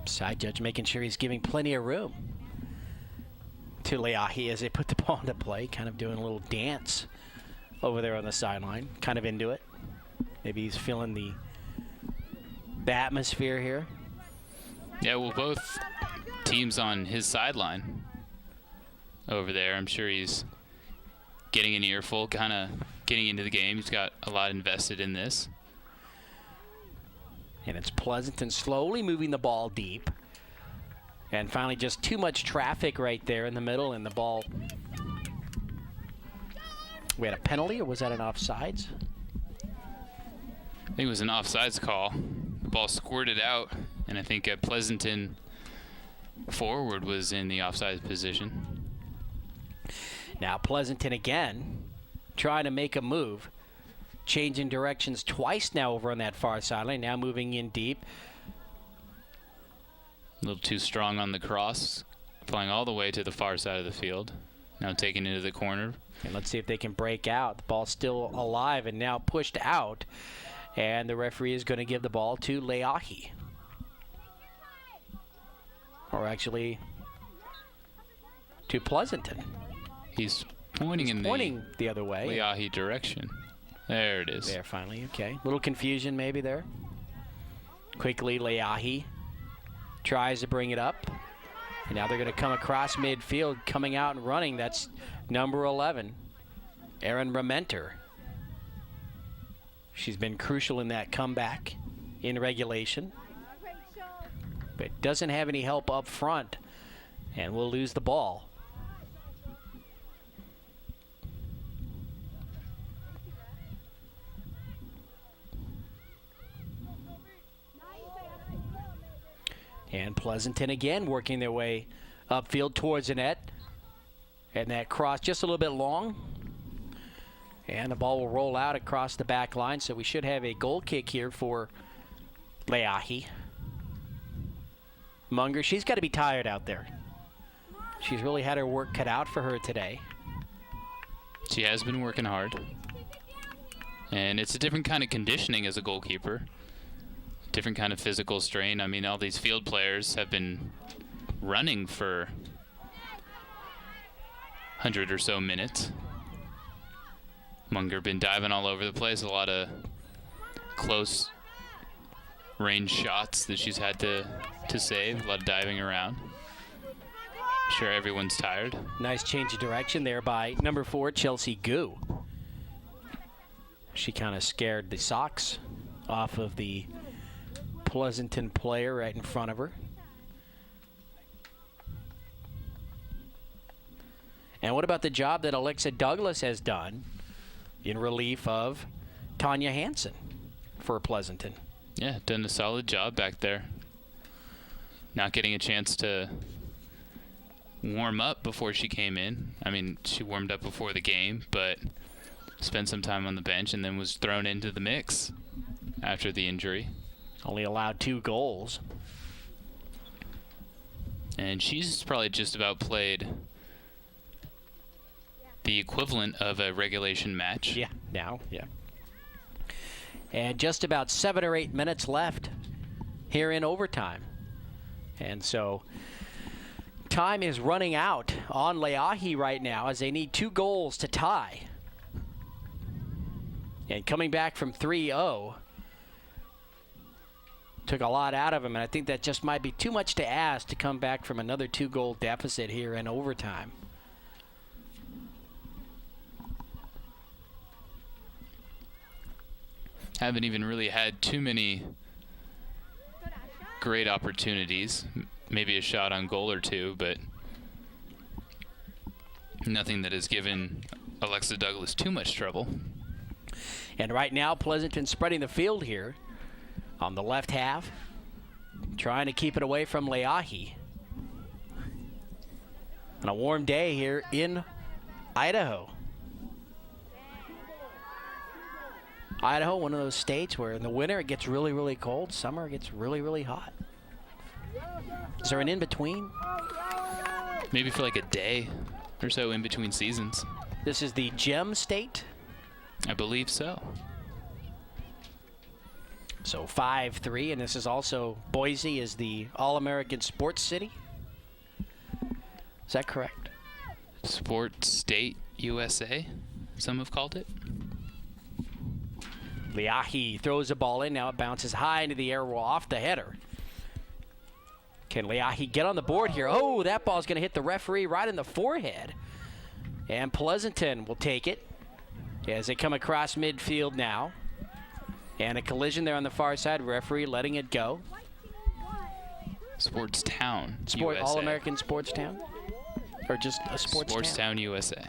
Side judge making sure he's giving plenty of room to Leahi as they put the ball into play, kind of doing a little dance over there on the sideline, kind of into it. Maybe he's feeling the atmosphere here. Yeah, well, both teams on his sideline over there. I'm sure he's getting an earful, kind of getting into the game. He's got a lot invested in this. And it's Pleasanton slowly moving the ball deep. And finally just too much traffic right there in the middle, and the ball. We had a penalty, or was that an offsides? I think it was an offsides call. The ball squirted out, and I think Pleasanton forward was in the offside position. Now Pleasanton again, trying to make a move. Changing directions twice now over on that far sideline. Now moving in deep. A little too strong on the cross. Flying all the way to the far side of the field. Now taken into the corner. And let's see if they can break out. The ball's still alive and now pushed out. And the referee is going to give the ball to Leahi. Or actually, to Pleasanton. He's pointing the other way. Leahi direction. There it is. There, finally. Okay. Little confusion maybe there. Quickly, Leahi tries to bring it up. And now they're going to come across midfield, coming out and running. That's number 11, Erin Rementer. She's been crucial in that comeback in regulation, but doesn't have any help up front, and will lose the ball. And Pleasanton again working their way upfield towards the net. And that cross just a little bit long. And the ball will roll out across the back line. So we should have a goal kick here for Leahi. Munger, she's got to be tired out there. She's really had her work cut out for her today. She has been working hard. And it's a different kind of conditioning as a goalkeeper. Different kind of physical strain. I mean, all these field players have been running for 100 or so minutes. Munger been diving all over the place. A lot of close range shots that she's had to save. A lot of diving around. I'm sure everyone's tired. Nice change of direction there by number 4, Chelsea Gu. She kind of scared the socks off of the Pleasanton player right in front of her. And what about the job that Alexa Douglas has done in relief of Tanya Hansen for Pleasanton? Yeah, done a solid job back there. Not getting a chance to warm up before she came in. I mean, she warmed up before the game, but spent some time on the bench and then was thrown into the mix after the injury. Only allowed 2 goals. And she's probably just about played the equivalent of a regulation match. Yeah, now, yeah. And just about 7 or 8 minutes left here in overtime. And so time is running out on Leahi right now as they need 2 goals to tie. And coming back from 3-0. Took a lot out of him, and I think that just might be too much to ask to come back from another 2-goal deficit here in overtime. Haven't even really had too many great opportunities. Maybe a shot on goal or 2, but nothing that has given Alexa Douglas too much trouble. And right now, Pleasanton spreading the field here on the left half, trying to keep it away from Leahi. On a warm day here in Idaho. Idaho, one of those states where in the winter it gets really, really cold. Summer it gets really, really hot. Is there an in-between? Maybe for like a day or so in between seasons. This is the Gem State? I believe so. So 5-3, and this is also Boise is the All-American Sports City. Is that correct? Sports State USA, some have called it. Leahi throws a ball in. Now it bounces high into the air, off the header. Can Leahi get on the board here? Oh, that ball's going to hit the referee right in the forehead. And Pleasanton will take it as they come across midfield now. And a collision there on the far side. Referee letting it go. Sports Town, USA. All-American Sports Town? Or just a Sports Town? Sports Town, USA.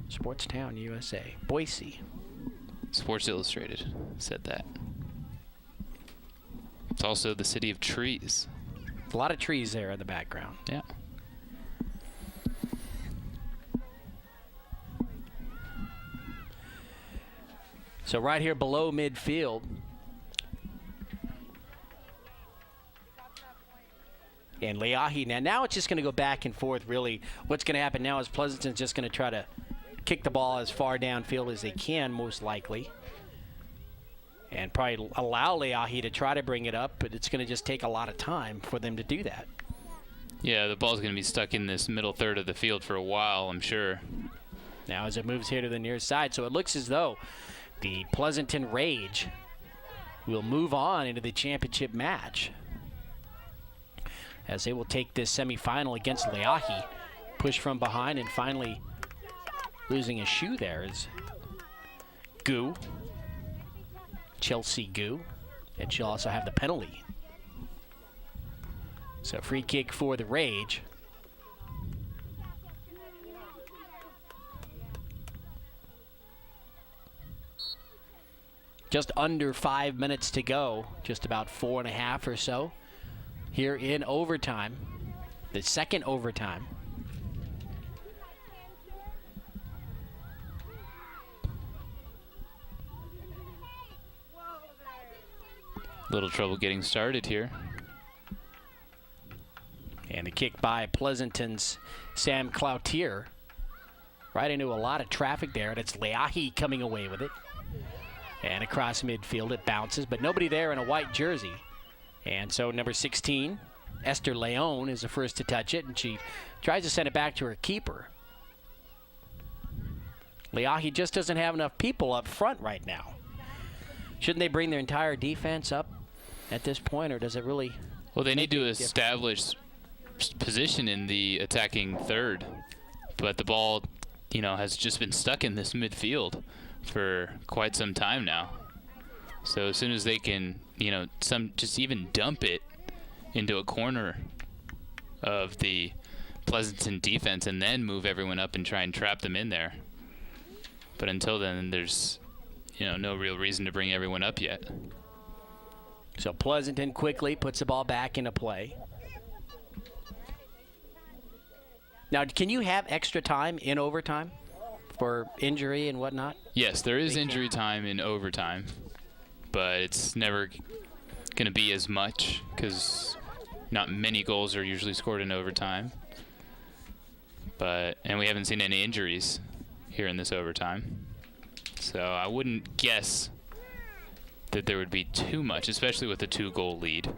Sports Town, USA. Boise. Sports Illustrated said that. It's also the city of trees. A lot of trees there in the background. Yeah. So right here below midfield. And Leahi, now it's just going to go back and forth, really. What's going to happen now is Pleasanton's just going to try to kick the ball as far downfield as they can, most likely. And probably allow Leahi to try to bring it up, but it's going to just take a lot of time for them to do that. Yeah, the ball's going to be stuck in this middle third of the field for a while, I'm sure. Now as it moves here to the near side, so it looks as though the Pleasanton Rage will move on into the championship match, as they will take this semifinal against Leahi. Push from behind, and finally losing a shoe there is Gu, Chelsea Gu, and she'll also have the penalty. So free kick for the Rage. Just under 5 minutes to go, just about 4.5 or so. Here in overtime, the second overtime. Little trouble getting started here. And the kick by Pleasanton's Sam Cloutier. Right into a lot of traffic there, and it's Leahi coming away with it. And across midfield it bounces, but nobody there in a white jersey. And so number 16, Esther Leon, is the first to touch it, and she tries to send it back to her keeper. Leahi just doesn't have enough people up front right now. Shouldn't they bring their entire defense up at this point, or does it really? Well, they need to establish position in the attacking third, but the ball, has just been stuck in this midfield for quite some time now. So as soon as they can, just even dump it into a corner of the Pleasanton defense and then move everyone up and try and trap them in there. But until then, there's, no real reason to bring everyone up yet. So Pleasanton quickly puts the ball back into play. Now, can you have extra time in overtime for injury and whatnot? Yes, there is injury time in overtime, but it's never going to be as much because not many goals are usually scored in overtime. And we haven't seen any injuries here in this overtime. So I wouldn't guess that there would be too much, especially with a 2-goal lead.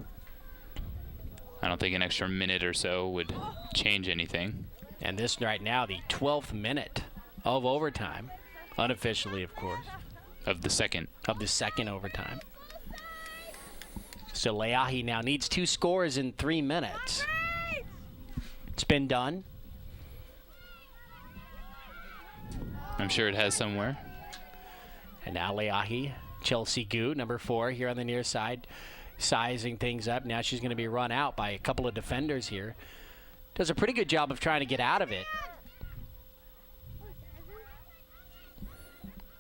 I don't think an extra minute or so would change anything. And this right now, the 12th minute of overtime, unofficially, of course. Of the second overtime. So Leahi now needs 2 scores in 3 minutes. It's been done. I'm sure it has somewhere. And now Leahi, Chelsea Gu, number 4, here on the near side, sizing things up. Now she's going to be run out by a couple of defenders here. Does a pretty good job of trying to get out of it.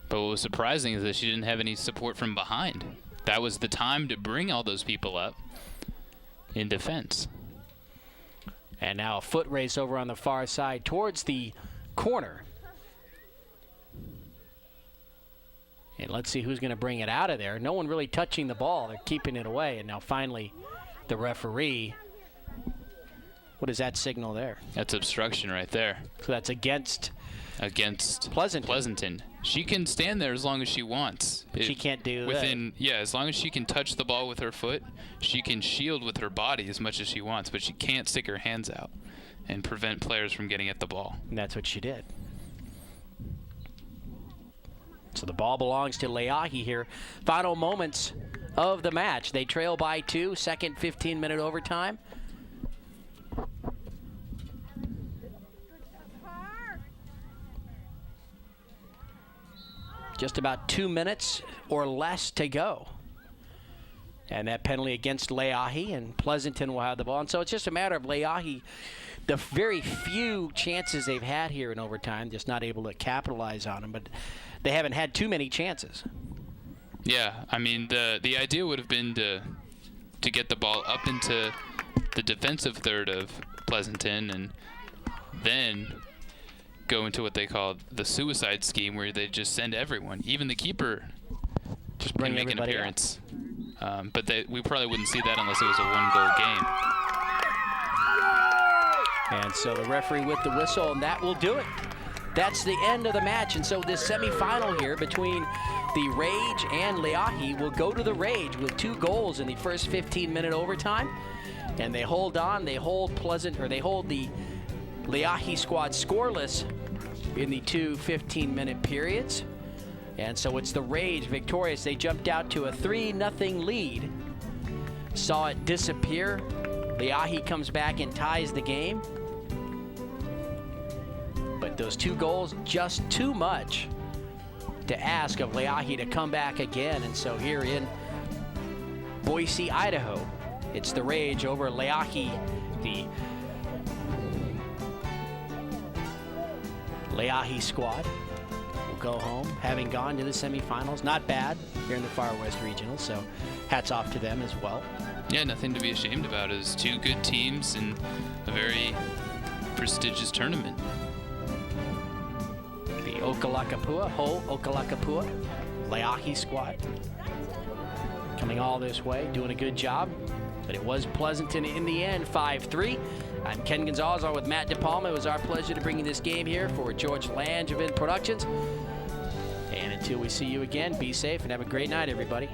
But what was surprising is that she didn't have any support from behind. That was the time to bring all those people up in defense. And now a foot race over on the far side towards the corner. And let's see who's going to bring it out of there. No one really touching the ball. They're keeping it away. And now finally the referee. What is that signal there? That's obstruction right there. So that's against Pleasanton. She can stand there as long as she wants. She can't do that. Yeah, as long as she can touch the ball with her foot, she can shield with her body as much as she wants, but she can't stick her hands out and prevent players from getting at the ball. And that's what she did. So the ball belongs to Leahi here. Final moments of the match. They trail by 2, second 15-minute overtime. Just about 2 minutes or less to go. And that penalty against Leahi, and Pleasanton will have the ball. And so it's just a matter of Leahi, the very few chances they've had here in overtime, just not able to capitalize on them. But they haven't had too many chances. Yeah, I mean, the idea would have been to get the ball up into the defensive third of Pleasanton and then go into what they call the suicide scheme, where they just send everyone. Even the keeper Just bring make an everybody appearance. But we probably wouldn't see that unless it was a one-goal game. And so the referee with the whistle, and that will do it. That's the end of the match. And so this semifinal here between the Rage and Leahi will go to the Rage with 2 goals in the first 15-minute overtime. And they hold on. They hold the Leahi squad scoreless in the 2 15-minute periods. And so it's the Rage victorious. They jumped out to a 3-0 lead. Saw it disappear. Leahi comes back and ties the game. But those 2 goals, just too much to ask of Leahi to come back again. And so here in Boise, Idaho, it's the Rage over Leahi. The Leahi squad will go home, having gone to the semifinals. Not bad here in the Far West Regional, so hats off to them as well. Yeah, nothing to be ashamed about. It was 2 good teams in a very prestigious tournament. The Okalakapua Leahi squad coming all this way, doing a good job. But it was Pleasanton in the end, 5-3. I'm Ken Gonzalez, on with Matt DePalma. It was our pleasure to bring you this game here for George Langevin Productions. And until we see you again, be safe and have a great night, everybody.